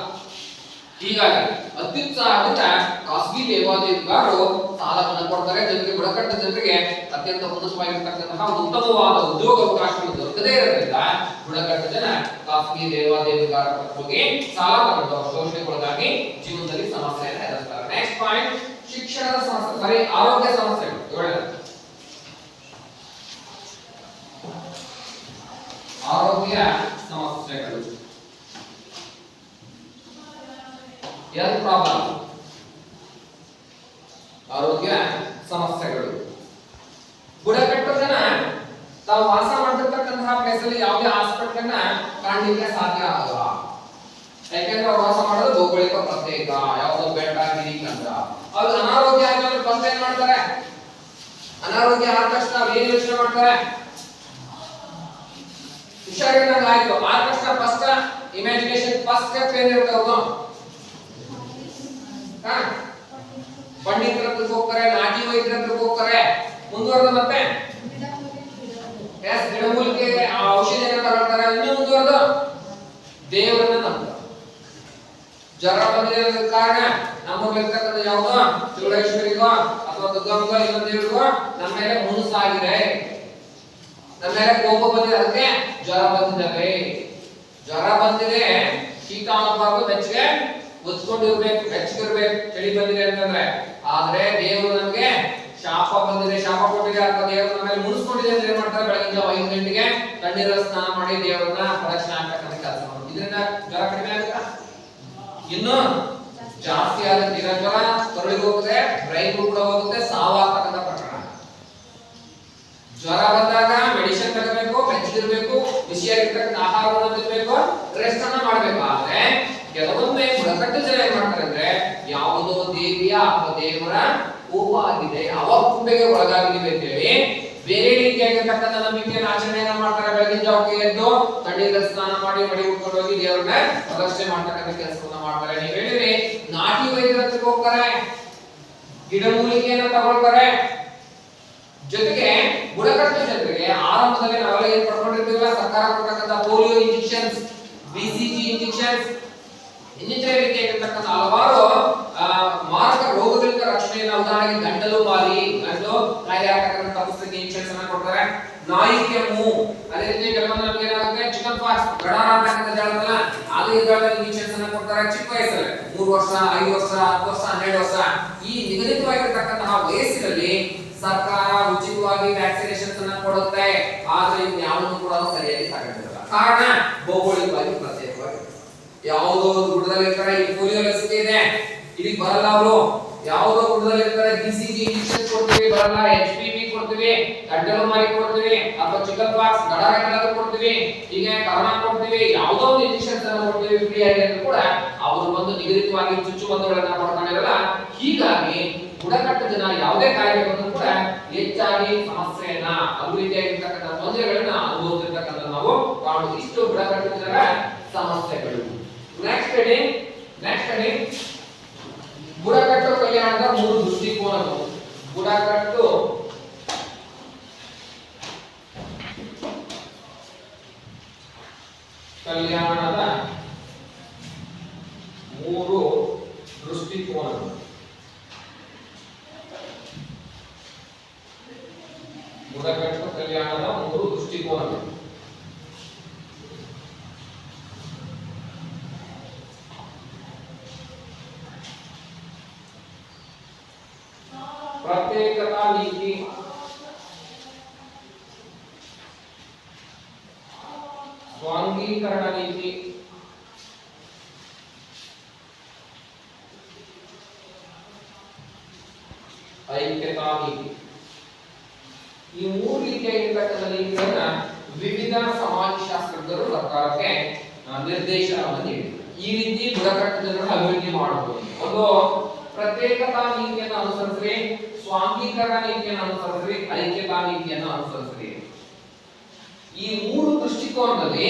ಹೀಗಾಗಿ ಅತ್ಯುತ್ಸಾಹದಿಂದ ಖಾಸಗಿ ಲೇವಾದೇವಿಗಾರರು ಸಾಲವನ್ನು ಕೊಡ್ತಾರೆ, ಜನರಿಗೆ ಬುಡಕಟ್ಟು ಜನರಿಗೆ ಅತ್ಯಂತ ಉನ್ನತವಾಗಿರ್ತಕ್ಕಂತಹ ಉತ್ತಮವಾದ ಉದ್ಯೋಗ ಅವಕಾಶಗಳು ದೊರಕದೇ ಇರೋದ್ರಿಂದ ಬುಡಕಟ್ಟು ಜನ ಖಾಸಗಿ ಲೇವಾದೇವಿಗಾರರ ಹೋಗಿ ಸಾಲ ತಗೊಂಡು ಶೋಷಣೆಗೊಳಗಾಗಿ ಜೀವನದಲ್ಲಿ ಸಮಸ್ಯೆಯನ್ನು ಎದುರಿಸ್ತಾರೆ. ನೆಕ್ಸ್ಟ್ ಪಾಯಿಂಟ್, ಶಿಕ್ಷಣದ ಸಮಸ್ಯೆ, ಆರೋಗ್ಯ ಸಮಸ್ಯೆಗಳು. ಆರೋಗ್ಯ ಸಮಸ್ಯೆಗಳು, ಹೆಲ್ತ್ ಪ್ರಾಬ್ಲಮ್, ಆರೋಗ್ಯ ಸಮಸ್ಯೆಗಳು. ಬುಡಕಟ್ಟು ಜನ ತಾವು ವಾಸ ಮಾಡ್ತಿರ್ತಕ್ಕಂತಹ ಪ್ಲೇಸ್ ಅಲ್ಲಿ ಯಾವುದೇ ಹಾಸ್ಪಿಟಲ್ ಅನ್ನ ಕಾಣಲಿಕ್ಕೆ ಸಾಧ್ಯ ಆಗಲ್ಲ, ಯಾಕೆಂದ್ರೆ ಅವ್ರು ವಾಸ ಮಾಡೋದು ಭೌಗೋಳಿಕ ಪ್ರತ್ಯೇಕ, ಯಾವುದೋ ಬೆಟ್ಟ ಗಿರಿ ಅಂತ. ಅವ್ರು ಅನಾರೋಗ್ಯ ಆದ್ಮೇಲೆ ಫಸ್ಟ್ ಏನ್ ಮಾಡ್ತಾರೆ, ಅನಾರೋಗ್ಯ ಆದ ತಕ್ಷಣ ಏನ್ ಯೋಚನೆ ಮಾಡ್ತಾರೆ, ಹುಷಾರಿಲ್ಲಂಗ ಆಯ್ತು ಆದ ತಕ್ಷಣ ಫಸ್ಟ್ ಇಮ್ಯಾಜಿನೇಷನ್ ಫಸ್ಟ್ ಸ್ಟೆಪ್ ಏನಿರುತ್ತೆ ಅವ್ರು ಪಂಡಿತರ ಹತ್ರಕ್ಕೆ ಹೋಗ್ತಾರೆ, ನಾಟಿ ವೈದ್ಯರ ಹತ್ರಕ್ಕೆ ಹೋಗ್ತಾರೆ, ಮುಂದುವರೆದ ಮತ್ತೆ ಗಿಡಮೂಲಿಕೆ ಔಷಧಿಯನ್ನು ತಗೊಳ್ತಾರೆ, ಇನ್ನೂ ಮುಂದುವರೆದು ದೇವರನ್ನ ನಂಬ್ತಾರೆ. ಜ್ವರ ಬಂದಿರೋ ಕಾರಣ ನಮ್ಮಲ್ಲಿರ್ತಕ್ಕಂಥ ಯಾವುದೋ ಚೌಡೇಶ್ವರಿಗೋ ಅಥವಾ ದುರ್ಗಮ್ಮಗೋ ಇನ್ನೊಂದು ದೇವರಿಗೋ ನಮ್ಮ ಮೇಲೆ ಮುನುಸಾಗಿದೆ, ನಮ್ಮ ಮೇಲೆ ಕೋಪ ಬಂದಿದೆ, ಅದಕ್ಕೆ ಜ್ವರ ಬಂದಿದೆ. ಜ್ವರ ಬಂದಿದೆ, ಶೀತ ಆಗಬಾರ್ದು, ಬೆಚ್ಚಗೆ ಒತ್ಕೊಂಡಿರ್ಬೇಕು, ಬೆಚ್ಚಗಿರ್ಬೇಕು, ಚಳಿ ಬಂದಿದೆ ಅಂತಂದ್ರೆ. ಆದ್ರೆ ದೇವರು ನಮಗೆ ಶಾಪ ಬಂದಿದೆ, ಶಾಪ ಕೊಟ್ಟಿದೆ ಅಥವಾ ದೇವರು ನಮ್ಮ ಮೇಲೆ ಮುನಿಸ್ಕೊಂಡಿದೆ ಅಂದ್ರೆ ಏನ್ ಮಾಡ್ತಾರೆ, ಬೆಳಗಿನ ಜಾವ 5 ಗಂಟೆಗೆ ತಣ್ಣೀರ ಸ್ನಾನ ಮಾಡಿ ದೇವರನ್ನ ಪ್ರದಕ್ಷಿಣೆ ಹಾಕ್ತಕ್ಕಂಥ ಕೆಲಸ ಮಾಡೋದು. ಇದರಿಂದ ಜ್ವರ ಕಡಿಮೆ ಆಗುತ್ತಾ? ಇನ್ನು ಜಾಸ್ತಿ ಆಗುತ್ತೆ. ಈಗ ಜ್ವರ ಕರುಳಿಗೆ ಹೋಗುತ್ತೆ, ಬ್ರೈನ್ ಕೂಡ ಹೋಗುತ್ತೆ, ಸಾವಾಗ್ತಕ್ಕಂಥ ಪ್ರಕರಣ. ಜ್ವರ ಬಂದಾಗ ಮೆಡಿಸಿನ್ ತಗೋಬೇಕು, ಬೆಚ್ಚಗಿರ್ಬೇಕು, ಬಿಸಿಯಾಗಿರ್ತಕ್ಕಂಥ ಆಹಾರವನ್ನು ತಿನ್ನಬೇಕು, ರೆಸ್ಟ್ ಅನ್ನ ಮಾಡ್ಬೇಕು. ಆದ್ರೆ ಕೆಲವೊಮ್ಮೆ ಬುಡಕಟ್ಟು ಜನ ಏನ್ ಮಾಡ್ತಾರೆ ಅಂದ್ರೆ, ಯಾವುದೋ ದೇವಿಯ ಅಥವಾ ದೇವರ ಕೋಪ ಆಗಿದೆ, ಅವ ಕುಂಡೆಗೆ ಒಳಗಾಗಿದ್ದೀವಿ ಅಂತ ಹೇಳಿ ಬೇರೆ ರೀತಿಯಾಗಿರ್ತಕ್ಕಂಥ ನಂಬಿಕೆಯನ್ನು ಆಚರಣೆಯನ್ನ ಮಾಡ್ತಾರೆ. ಬೆಳಗಿನ ಜಾವಕ್ಕೆ ಎದ್ದು ತಣ್ಣೀರ ಸ್ನಾನ ಮಾಡಿ ಮಡಿ ಉಟ್ಕೊಂಡು ಹೋಗಿ ದೇವರನ್ನ ಪ್ರದಕ್ಷಿಣೆ ಮಾಡ್ತಕ್ಕಂಥ ಕೆಲಸವನ್ನ ಮಾಡ್ತಾರೆ. ನೀವ್ ಹೇಳಿದ್ರಿ ನಾಟಿ ವೈದ್ಯರ ಹತ್ರಕ್ಕೆ ಹೋಗ್ತಾರೆ, ಗಿಡಮೂಲಿಕೆಯನ್ನ ತಗೊಳ್ತಾರೆ. ಜೊತೆಗೆ ಬುಡಕಟ್ಟು ಜನರಿಗೆ ಆರಂಭದಲ್ಲಿ ನಾವೆಲ್ಲ ಏನ್ ಪಡ್ಕೊಂಡಿರ್ತೀವಲ್ಲ, ಸರ್ಕಾರ ಕೊಡ್ತಕ್ಕಂಥ ಪೋಲಿಯೋ ಇಂಜೆಕ್ಷನ್ಸ್, ಬಿಸಿಜಿ ಇಂಜೆಕ್ಷನ್ಸ್, ಇನ್ನಿತರ ರೀತಿಯಾಗಿರ್ತಕ್ಕಂಥ ಹಲವಾರು ಮಾರಕ ರೋಗಗಳಿಂದ ರಕ್ಷಣೆಯನ್ನ, ಉದಾಹರಣೆಗೆ ಗಂಟಲು ಬಾಲಿ, ಗಂಟಲು ಕಾಯಿಲೆ ಆಗ್ತಕ್ಕಂಥ ಪುಸ್ತಕ ಇಂಜೆಕ್ಷನ್ಸ್ ಅನ್ನ ಕೊಡ್ತಾರೆ. ದೀರ್ಘಕಾಲದ ಇನ್ಶೂರೆನ್ಸ್ ಅನ್ನು ಕೊಡ್ತಾರೆ ಚಿಕ್ಕ ವಯಸ್ಸಲ್ಲಿ 3 ವರ್ಷ 5 ವರ್ಷ 10 ವರ್ಷ 12 ವರ್ಷ ಈ ನಿಗದಿತವಾಗಿರತಕ್ಕಂತಹ ವಯಸ್ಸಿನಲ್ಲಿ ಸರ್ಕಾರ ಉಚಿತವಾಗಿ ವ್ಯಾಕ್ಸಿನೇಷನ್ಸ್ ಅನ್ನು ಕೊಡುತ್ತೆ. ಆದ್ರೆ ಇವು ಯಾವುದನ್ನು ಕೂಡ ಸರಿಯಾಗಿ ತಗೊಂಡಿರಲ್ಲ. ಕಾರಣ ಭೌಗೋಳಿಕವಾಗಿ ಪ್ರತ್ಯೇಕವಾಗಿ ಯಾವುದೋ ಒಂದು ಗುಡ್ಡದಲ್ಲಿ ಇರ್ತಾರೆ, ಈ ಪೋಲಿಯೋ ಲಸಿಕೆ ಇದೆ ಇಲ್ಲಿ ಬರಲ್ಲ, ಅವರು ಯಾವುದೋ ಗುಡ್ಡದಲ್ಲಿ ಇರ್ತಾರೆ, BCG ಇಂಜೆಕ್ಷನ್ ಕೊಡ್ತೀವಿ ಬರಲ್ಲ, HPV ಕೊಡ್ತೀವಿ, ಗಂಟಲು ಮಾರಿ ಕೊಡ್ತೀವಿ, ಅಥವಾ ಚಿಕನ್ ಪಾಕ್ಸ್ ಗಡಾರ ಕೊಡ್ತೀವಿ, ಹೀಗೆ ಕರೋನಾ ಕೊಡ್ತೀವಿ, ಯಾವುದೋ ಒಂದು ಇಂಜೆಕ್ಷನ್ಸ್ ಅನ್ನು ಕೊಡ್ತೀವಿ ಫ್ರೀ ಆಗಿ ಅಂತ ಕೂಡ ಅವರು ಬಂದು ನಿಗದಿತವಾಗಿ ಚುಚ್ಚುಮದ್ದುಗಳನ್ನ ಕೊಡ್ಕೊಂಡಿರಲ್ಲ. ಹೀಗಾಗಿ ಬುಡಕಟ್ಟು ಜನ ಯಾವುದೇ ಕಾಯಿಲೆ ಬಂದರೂ ಕೂಡ ಹೆಚ್ಚಾಗಿ ಸಮಸ್ಯೆಯನ್ನ ಅಭಿವೃದ್ಧಿಯಾಗಿರ್ತಕ್ಕಂಥ ತೊಂದರೆಗಳನ್ನ ಅನುಭವಿಸಿರ್ತಕ್ಕಂಥ ನಾವು ಕಾಣುವುದು. ಇಷ್ಟು ಬುಡಕಟ್ಟು ಜನರ ಸಮಸ್ಯೆಗಳು. ನೆಕ್ಸ್ಟ್ ಹೆಡಿಂಗ್ ಬುಡಕಟ್ಟು ಕಲ್ಯಾಣದ 3 ದೃಷ್ಟಿಕೋನಗಳು. ಬುಡಕಟ್ಟು ಕಲ್ಯಾಣದ 3 ದೃಷ್ಟಿಕೋನಗಳು. ಬುಡಕಟ್ಟು ಕಲ್ಯಾಣದ 3 ದೃಷ್ಟಿಕೋನಗಳು. ಪ್ರತ್ಯೇಕತಾ ನೀತಿ, ಸ್ವಾಂಗೀಕರಣ ನೀತಿ, ಐಕ್ಯತಾ ನೀತಿ. ಈ 3 ರೀತಿಯಾಗಿರ್ತಕ್ಕಂಥ ನೀತಿಗಳನ್ನ ವಿವಿಧ ಸಮಾಜಶಾಸ್ತ್ರಜ್ಞರು ಸರ್ಕಾರಕ್ಕೆ ನಿರ್ದೇಶನವನ್ನು ನೀಡಿದರು. ಈ ರೀತಿ ಬುಡಕಟ್ಟು ಜನರನ್ನು ಅಭಿವೃದ್ಧಿ ಮಾಡಬಹುದು. ಒಂದು ಪ್ರತ್ಯೇಕತಾ ನೀತಿಯನ್ನು ಅನುಸರಿಸಿ, ಸ್ವಾಂಗೀಕರಣ ನೀತಿಯನ್ನು ಅನುಸರಿಸಿ, ಐಕ್ಯತಾ ನೀತಿಯನ್ನು ಅನುಸರಿಸಿ. ಈ 3 ದೃಷ್ಟಿಕೋನದಲ್ಲಿ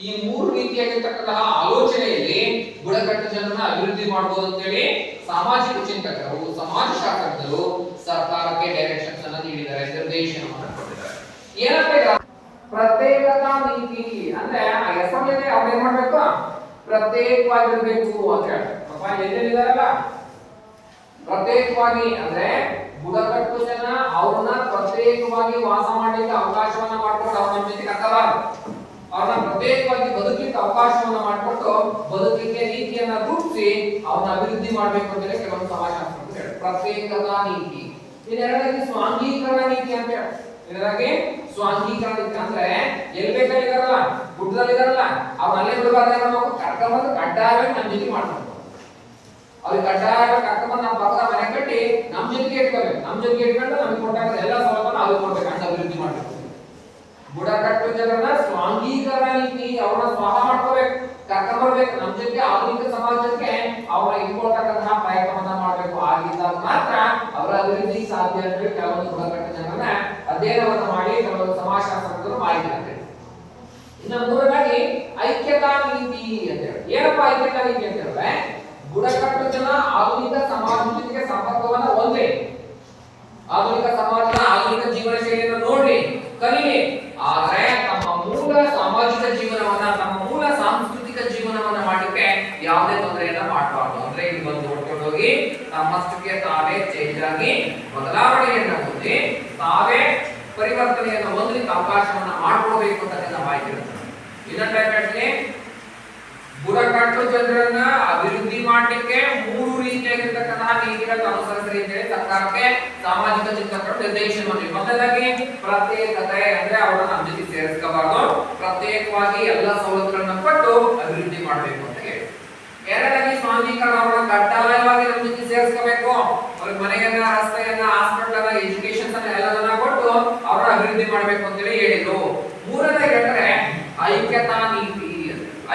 ಈ 3 ರೀತಿಯಾಗಿರ್ತಕ್ಕಂತಹ ಆಲೋಚನೆಯಲ್ಲಿ ಬುಡಕಟ್ಟು ಜನರನ್ನ ಅಭಿವೃದ್ಧಿ ಮಾಡಬಹುದು ಅಂತ ಹೇಳಿ ಸಾಮಾಜಿಕ ಚಿಂತಕರು, ಸಮಾಜಶಾಸ್ತ್ರಜ್ಞರು ಸರ್ಕಾರಕ್ಕೆ ಡೈರೆಕ್ಷನ್ಸ್ ಅನ್ನು ನೀಡಿದ್ದಾರೆ, ನಿರ್ದೇಶನವನ್ನು ಕೊಟ್ಟಿದ್ದಾರೆ. ಏನಪ್ಪ ಪ್ರತ್ಯೇಕತಾ ನೀತಿ ಅಂದ್ರೆ ಆ ಹೆಸರಲ್ಲಿ ಅವ್ರು ಏನ್ ಮಾಡ್ಬೇಕು, ಪ್ರತ್ಯೇಕವಾಗಿರ್ಬೇಕು ಅಂತ ಹೇಳ್ತಾರೆ. ಎಲ್ಲೆಲ್ಲಿದಾರಲ್ಲ ಪ್ರತ್ಯೇಕವಾಗಿ ಅಂದ್ರೆ ಬುಡಕಟ್ಟು ಜನ ಅವ್ರನ್ನ ಪ್ರತ್ಯೇಕವಾಗಿ ವಾಸ ಮಾಡಲಿಕ್ಕೆ ಅವಕಾಶವನ್ನ ಮಾಡ್ಕೊಂಡು ಅವ್ರ ನಮ್ಮ ಜೊತೆಗೆ ಕತ್ತಬಾರದು. ಅವ್ರನ್ನ ಪ್ರತ್ಯೇಕವಾಗಿ ಬದುಕಲಿಕ್ಕೆ ಅವಕಾಶವನ್ನ ಮಾಡಿಕೊಟ್ಟು ಬದುಕಲಿಕ್ಕೆ ನೀತಿಯನ್ನ ರೂಪಿಸಿ ಅವ್ರನ್ನ ಅಭಿವೃದ್ಧಿ ಮಾಡ್ಬೇಕು ಅಂತ ಹೇಳಿ ಕೆಲವೊಂದು ಸಮಾಜಶಾಸ್ತ್ರಜ್ಞರು ಹೇಳ್ತಾರೆ. ಪ್ರತ್ಯೇಕತಾ ನೀತಿ. ಇದೆರಡಾಗಿ ಸ್ವಾಂಗೀಕರಣ ನೀತಿ ಅಂತ ಹೇಳಿ. ಇದರಾಗಿ ಸ್ವಾಂಗೀಕರಣ ನೀತಿ ಅಂದ್ರೆ ಎಲ್ಲಿ ಬೇಕಾಗಿದಾರಲ್ಲ, ಗುಡ್ಡದಲ್ಲಿದಾರಲ್ಲ, ಅವ್ರನ್ನ ಅಲ್ಲೇ ಬಿಡಬಾರ್ದು, ಕರ್ಕೊಂಡ್ಬಂದು ಕಡ್ಡಾಯವಾಗಿ ನಮ್ಮ ಜೊತೆ ಮಾಡ್ಕೊಂಡು ಅವ್ರಿಗೆ ಕಡ್ಡಾಯವಾಗಿ ಕರ್ಕೊಂಡ್ಬಂದು ನಮ್ಮ ಪಕ್ಕದ ಮನೆ ಕಟ್ಟಿ ನಮ್ಮ ಜೊತೆಗೆ ಇಟ್ಕೋಬೇಕು. ನಮ್ಮ ಜೊತೆಗೆ ಇಟ್ಕೊಂಡು ನಮ್ಗೆ ಕೊಟ್ಟಾಗ ಎಲ್ಲ ಸೌಲಭ್ಯ ಅವ್ರಿಗೆ ಕೊಡ್ಬೇಕು ಅಂತ ಅಭಿವೃದ್ಧಿ ಮಾಡ್ಬೇಕು. ಬುಡಕಟ್ಟು ಜನರನ್ನ ಸ್ವಾಂಗೀಕರಣ ನೀತಿ, ಅವ್ರನ್ನ ಸ್ವಾಹ ಮಾಡ್ಕೋಬೇಕು, ಕರ್ಕೊಂಡ್ಬರ್ಬೇಕು ನಮ್ಮ ಜೊತೆಗೆ, ಆಧುನಿಕ ಸಮಾಜಕ್ಕೆ ಅವ್ರ ಇಟ್ಕೊಳ್ತಕ್ಕಂತಹ ಪ್ರಯತ್ನವನ್ನ ಮಾಡ್ಬೇಕು. ಆಗಿದ್ದಾಗ ಮಾತ್ರ ಅವರ ಅಭಿವೃದ್ಧಿ ಸಾಧ್ಯ ಅಂತ ಹೇಳಿ ಕೆಲವೊಂದು ಬುಡಕಟ್ಟು ಜನರನ್ನ ಅಧ್ಯಯನವನ್ನ ಮಾಡಿ ಕೆಲವೊಂದು ಸಮಾಜಶಾಸ್ತ್ರಜ್ಞರು ಮಾಡಿದ್ದಾರೆ. ಇನ್ನು ಮೂರನೇದಾಗಿ ಐಕ್ಯತಾ ನೀತಿ ಅಂತ ಹೇಳಿ. ಏನಪ್ಪಾ ಐಕ್ಯತಾ ನೀತಿ ಅಂತ ಹೇಳಿದ್ರೆ ಬುಡಕಟ್ಟು ಜನ ಆಧುನಿಕ ಸಮಾಜದ ಜೊತೆಗೆ ಸಂಪರ್ಕವನ್ನ ಹೊಂದಿ, ಆಧುನಿಕ ಸಮಾಜದ ಆಧುನಿಕ ಜೀವನ ಶೈಲಿಯನ್ನು ನೋಡಿ ಕಲಿಲಿ. ಆದ್ರೆ ತಮ್ಮ ಮೂಲ ಸಾಮಾಜಿಕ ಜೀವನವನ್ನ, ತಮ್ಮ ಮೂಲ ಸಾಂಸ್ಕೃತಿಕ ಜೀವನವನ್ನ ಮಾಡಲಿಕ್ಕೆ ಯಾವುದೇ ತೊಂದರೆಯನ್ನ ಮಾಡಬಾರ್ದು. ಅಂದ್ರೆ ಇಲ್ಲಿ ಬಂದು ನೋಡ್ಕೊಂಡು ಹೋಗಿ ತಮ್ಮಷ್ಟಕ್ಕೆ ತಾವೇ ಚೇಂಜ್ ಆಗಿ ಬದಲಾವಣೆಯನ್ನ ಹೊಂದಿ ತಾವೇ ಪರಿವರ್ತನೆಯನ್ನು ಹೊಂದಲಿಕ್ಕೆ ಅವಕಾಶವನ್ನ ಮಾಡ್ಕೊಳ್ಬೇಕು ಅಂತ ಮಾಹಿತಿ ಇರುತ್ತೆ. ಇನ್ನೊಂದು ಬುಡಕಟ್ಟು ಜನರನ್ನ ಅಭಿವೃದ್ಧಿ ಮಾಡಲಿಕ್ಕೆ 3 ರೀತಿಯಾಗಿರ್ತಕ್ಕಂತಹ ನೀತಿಗಳನ್ನು ಅನುಸರಿಸಿ ಅಂತ ಹೇಳಿ ಸರ್ಕಾರಕ್ಕೆ ಸಾಮಾಜಿಕ ಚಿಂತಕರು ನಿರ್ದೇಶನವನ್ನು. ಮೊದಲಾಗಿ ಪ್ರತ್ಯೇಕತೆ ಅಂದ್ರೆ ಅವರನ್ನ ನಮ್ಮ ಜೊತೆ ಸೇರಿಸ್ಕೋಬಾರ್ದು, ಪ್ರತ್ಯೇಕವಾಗಿ ಎಲ್ಲ ಸವಲತ್ತುಗಳನ್ನ ಕೊಟ್ಟು ಅಭಿವೃದ್ಧಿ ಮಾಡಬೇಕು ಅಂತ ಹೇಳಿ. ಎರಡನೇ ಸ್ವಾಂಗೀಕರಣ, ಅವರನ್ನ ಕಡ್ಡಾಯವಾಗಿ ನಮ್ಮ ಜೊತೆ ಸೇರಿಸ್ಕೋಬೇಕು, ಅವ್ರಿಗೆ ಮನೆಯನ್ನ, ರಸ್ತೆಯನ್ನ, ಹಾಸ್ಪಿಟಲ್, ಎಜುಕೇಶನ್ ಎಲ್ಲದನ್ನ ಕೊಟ್ಟು ಅವರ ಅಭಿವೃದ್ಧಿ ಮಾಡಬೇಕು ಅಂತ ಹೇಳಿ ಹೇಳಿದ್ರು. ಮೂರನೇ ಹೇಳಿದ್ರೆ ಐಕ್ಯತಾ ನೀತಿ.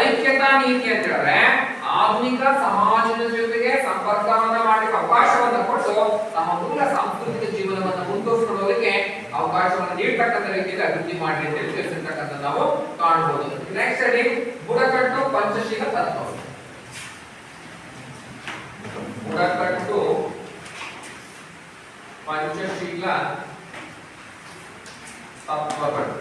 ಐಕ್ಯತಾ ನೀತಿ ಅಂತ ಹೇಳಿದ್ರೆ ಆಧುನಿಕ ಸಮಾಜದ ಜೊತೆಗೆ ಸಂಪರ್ಕವನ್ನ ಮಾಡಲಿಕ್ಕೆ ಅವಕಾಶವನ್ನ ಕೊಟ್ಟು ತಮ್ಮ ಮೂಲ ಸಾಂಸ್ಕೃತಿಕ ಜೀವನವನ್ನು ಮುಂದುವರಿಸಿಕೊಳ್ಳಲಿಕ್ಕೆ ಅವಕಾಶವನ್ನು ನೀಡತಕ್ಕಂಥ ರೀತಿಯಲ್ಲಿ ಅಭಿವೃದ್ಧಿ ಮಾಡಿ ಅಂತ ಹೇಳಿ ತಿಳಿಸಿರ್ತಕ್ಕಂಥ ನಾವು ಕಾಣಬಹುದು. ನೆಕ್ಸ್ಟ್ ಹೆಡಿಂಗ್ ಬುಡಕಟ್ಟು ಪಂಚಶೀಲ ತತ್ವ. ಬುಡಕಟ್ಟು ಪಂಚಶೀಲ ತತ್ವಗಳು.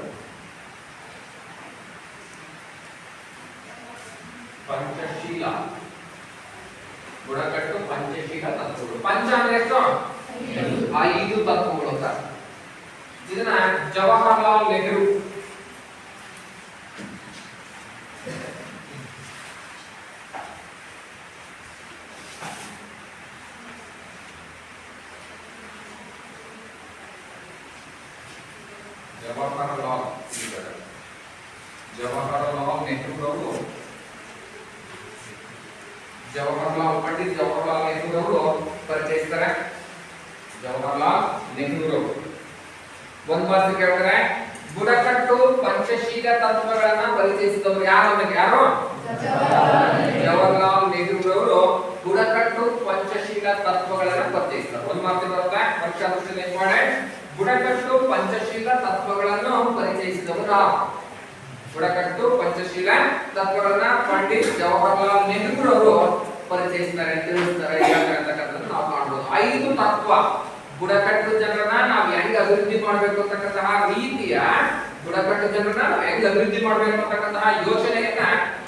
ಪಂಚಶೀಲ, ಬುಡಕಟ್ಟು ಪಂಚಶೀಲ ತತ್ವಗಳು. ಪಂಚ ಅಂದ್ರೆ ಎಷ್ಟು? 5 ತತ್ವಗಳು ಅಂತ. ಇದನ್ನ ಜವಾಹರ್ಲಾಲ್ ನೆಹರು ಜವಾಹರಲಾಲ್ ನೆಹರು ಅವರು ಪಂಡಿತ್ ಜವಾಹರಲಾಲ್ ನೆಹರು ಅವರು ಪರಿಚಯಿಸ್ತಾರೆ. ಜವಾಹರಲಾಲ್ ನೆಹರು ಅವರು ಒಂದ್ ಮಾತು ಕೇಳಿದ್ರೆ ಬುಡಕಟ್ಟು ಪಂಚಶೀಲ ತತ್ವಗಳನ್ನ ಪರಿಚಯಿಸಿದವರು ಯಾರು? ಜವಾಹರಲಾಲ್ ನೆಹರು ಅವರು ಬುಡಕಟ್ಟು ಪಂಚಶೀಲ ತತ್ವಗಳನ್ನ ಪರಿಚಯಿಸಿದರು. ಒಂದ್ ಮಾತು ಬರುತ್ತೆ, ಪರೀಕ್ಷಾ ದೃಷ್ಟಿಯಿಂದ ಇಂಪಾರ್ಟೆಂಟ್. ಬುಡಕಟ್ಟು ಪಂಚಶೀಲ ತತ್ವಗಳನ್ನು ಪರಿಚಯಿಸಿದವರು ಬುಡಕಟ್ಟು ಪಂಚಶೀಲ ತತ್ವಗಳನ್ನ ಪಂಡಿತ್ ಜವಾಹರಲಾಲ್ ನೆಹರು ಅವರು ಪರಿಚಯಿಸ್ತಾರೆ, ತಿಳಿಸ್ತಾರೆ ಅಂತಕ್ಕಂಥದ್ದು ನಾವು ಕಾಣಬಹುದು. 5 ತತ್ವ ಬುಡಕಟ್ಟು ಜನರನ್ನ ನಾವು ಹೆಂಗ್ ಅಭಿವೃದ್ಧಿ ಮಾಡಬೇಕು ಅಂತಕ್ಕಂತಹ ರೀತಿಯ ಬುಡಕಟ್ಟು ಜನರನ್ನ ನಾವು ಹೆಂಗ್ ಅಭಿವೃದ್ಧಿ ಮಾಡಬೇಕು ಅಂತಕ್ಕಂತಹ ಯೋಚನೆಯನ್ನ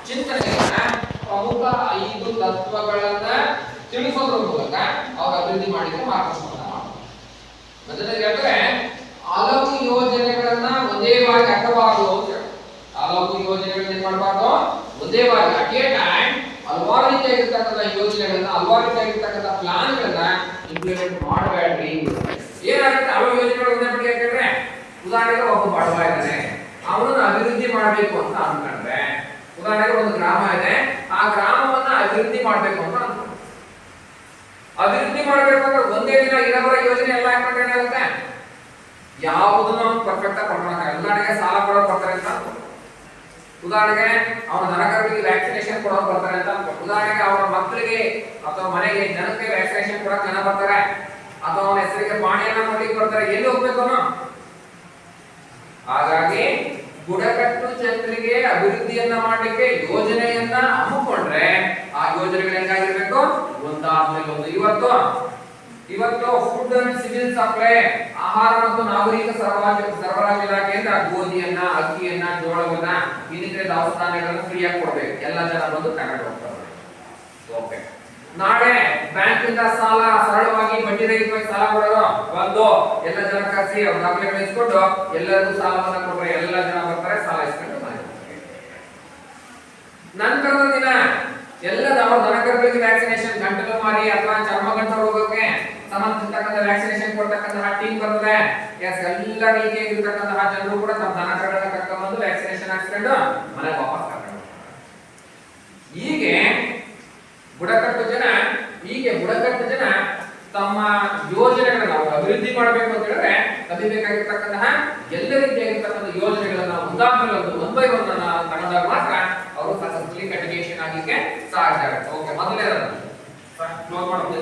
ಚಿಂತನೆಯನ್ನ ಪ್ರಮುಖ 5 ತತ್ವಗಳನ್ನ ತಿಳಿಸೋದ್ರ ಮೂಲಕ ಅವ್ರ ಅಭಿವೃದ್ಧಿ ಮಾಡಿದ್ರೆ ಮಾರ್ಗದರ್ಶನ ಮಾಡ್ತಾರೆ. ಮೊದಲನೇದು ಹೇಳಿದ್ರೆ ಹಲವು ಯೋಜನೆಗಳನ್ನ ಒಂದೇ ಬಾರಿ ಹಾಕಬಾರದು ಅಂತ ಹೇಳಿ. ಹಲವು ಯೋಜನೆಗಳನ್ನ ಏನ್ ಮಾಡಬಾರ್ದು? ಒಂದೇ ಬಾರಿ ಅಟ್ ಎ ಟೈಮ್ ಹಲವಾರು ರೀತಿಯಾಗಿರ್ತಕ್ಕಂಥ ಯೋಜನೆಗಳನ್ನ ಹಲವಾರು ರೀತಿಯಾಗಿರ್ತಕ್ಕಂಥ ಪ್ಲಾನ್ಗಳನ್ನ ಇಂಪ್ಲಿಮೆಂಟ್ ಮಾಡಬೇಡ್ರಿ. ಏನಾಗುತ್ತೆ ಹಲವು ಯೋಜನೆಗಳು ಒಂದೇ ಬಗ್ಗೆ ಯಾಕಂದ್ರೆ ಉದಾಹರಣೆಗೆ ಒಬ್ಬ ಬಡವ ಇದ್ದಾನೆ, ಅವನನ್ನ ಅಭಿವೃದ್ಧಿ ಮಾಡಬೇಕು ಅಂತ ಅನ್ಕೊಂಡ್ರೆ, ಉದಾಹರಣೆಗೆ ಒಂದು ಗ್ರಾಮ ಇದೆ, ಆ ಗ್ರಾಮವನ್ನ ಅಭಿವೃದ್ಧಿ ಮಾಡಬೇಕು ಅಂತ ಅನ್ಕೊಂಡ್ರೆ, ಅಭಿವೃದ್ಧಿ ಮಾಡಬೇಕು ಅಂದ್ರೆ ಒಂದೇ ದಿನ ಇರಬರ ಯೋಜನೆ ಎಲ್ಲ ಹಾಕೊಂಡ್ರೆ ಏನಾಗುತ್ತೆ? ಯಾವುದನ್ನು ಅವ್ನು ಪರ್ಫೆಕ್ಟ್ ಆಗಿ ಕೊಡೋಣ. ಉದಾಹರಣೆಗೆ ಸಾಲ ಕೊಡೋರು ಬರ್ತಾರೆ ಅಂತ ಅನ್ಕೊಂಡು, ಉದಾಹರಣೆಗೆ ಅವನ ದನಕರುಗಳಿಗೆ ವ್ಯಾಕ್ಸಿನೇಷನ್ ಕೊಡೋರು ಬರ್ತಾರೆ ಅಂತ ಅನ್ಕೊಂಡು, ಉದಾಹರಣೆಗೆ ಅವನ ಮಕ್ಕಳಿಗೆ ಅಥವಾ ಮನೆಗೆ ಜನಕ್ಕೆ ವ್ಯಾಕ್ಸಿನೇಷನ್ ಕೊಡೋಕೆ ಜನ ಬರ್ತಾರೆ, ಅಥವಾ ಅವನ ಹೆಸರಿಗೆ ಪಾಣಿಯನ್ನ ಮಾಡ್ಲಿಕ್ಕೆ ಬರ್ತಾರೆ. ಎಲ್ಲಿ ಹೋಗ್ಬೇಕು ಅವನು? ಹಾಗಾಗಿ ಬುಡಕಟ್ಟು ಜನರಿಗೆ ಅಭಿವೃದ್ಧಿಯನ್ನ ಮಾಡ್ಲಿಕ್ಕೆ ಯೋಜನೆಯನ್ನ ಹಮ್ಮಿಕೊಂಡ್ರೆ ಆ ಯೋಜನೆಗಳು ಹೆಂಗಾಗಿರ್ಬೇಕು? ಒಂದಾದ್ಮೇಲೆ ಒಂದು. ಇವತ್ತು ಫುಡ್ ಅಂಡ್ ಸಿವಿಲ್ ಸಪ್ಲೈ ಆಹಾರ ಮತ್ತು ನಾಗರಿಕ ಸರಬರಾಜು ಇಲಾಖೆಯಿಂದ ಗೋಧಿಯನ್ನ, ಅಕ್ಕಿಯನ್ನ, ಜೋಳವನ್ನ, ಇನ್ನಿತರೆ ದವಸ ಧಾನ್ಯಗಳನ್ನು ಫ್ರೀಯಾಗಿ ಕೊಡ್ಬೇಕು. ಎಲ್ಲ ಜನ ಬಂದು ತಗೊಂಡು ಹೋಗ್ತಾರೆ. ಓಕೆ, ನಾಳೆ ಬ್ಯಾಂಕ್ ಇಂದ ಸಾಲ ಸರಳವಾಗಿ ಬಡ್ಡಿ ರಹಿತವಾಗಿ ಸಾಲ ಕೊಡೋರು ಬಂದು ಎಲ್ಲ ಜನ ಕರೆಸಿ ಅವ್ರ ದಾಖಲೆಗಳನ್ನ ಇಸ್ಕೊಂಡು ಎಲ್ಲರಿಗೂ ಸಾಲವನ್ನ ಕೊಟ್ಟರೆ ಎಲ್ಲ ಜನ ಬರ್ತಾರೆ, ಸಾಲ ಇಸ್ಕೊಂಡು ನಂತರದ ದಿನ ಎಲ್ಲ ದನಕರುಗಳಿಗೆ ವ್ಯಾಕ್ಸಿನೇಷನ್, ಗಂಟಲು ಮಾರಿ ಅಥವಾ ಚರ್ಮಗಂಟ ರೋಗಕ್ಕೆ ಸಂಬಂಧಿಸಿರ್ತಕ್ಕಂಥ ವ್ಯಾಕ್ಸಿನೇಷನ್ ಕೊಡ್ತಕ್ಕಂತಹ ಟೀಮ್ ಬರ್ತದೆ. ಎಲ್ಲ ರೀತಿಯಾಗಿರ್ತಕ್ಕಂತಹ ಜನರು ಕೂಡ ತಮ್ಮ ದನಕರುಗಳನ್ನ ಕರ್ಕೊಂಡ್ಬಂದು ವ್ಯಾಕ್ಸಿನೇಷನ್ ಹಾಕ್ಸ್ಕೊಂಡು ಮನೆಗೆ ವಾಪಸ್ ಕರ್ಕೊಂಡು ಹೀಗೆ ಬುಡಕಟ್ಟು ಜನ ತಮ್ಮ ಯೋಜನೆಗಳನ್ನ ಅಭಿವೃದ್ಧಿ ಮಾಡಬೇಕು ಅಂತ ಹೇಳಿದ್ರೆ ಅದಕ್ಕೆ ಬೇಕಾಗಿರ್ತಕ್ಕಂತಹ ಎಲ್ಲ ರೀತಿಯಾಗಿರ್ತಕ್ಕಂಥ ಯೋಜನೆಗಳನ್ನ ಒಂದಾದ್ಮೇಲೆ ಒನ್ ಬೈ ಒನ್ ತಗೊಂಡಾಗ ಮಾತ್ರ ಅವರು ಸಕ್ಸಸ್ಫುಲಿ ಕಂಟಿನ್ಯೂಷನ್ ಆಗಲಿಕ್ಕೆ ಸಾಧ್ಯ ಆಗುತ್ತೆ. ಓಕೆ, ಮೊದಲೇ ಕ್ಲೋಸ್ ಮಾಡೋದು.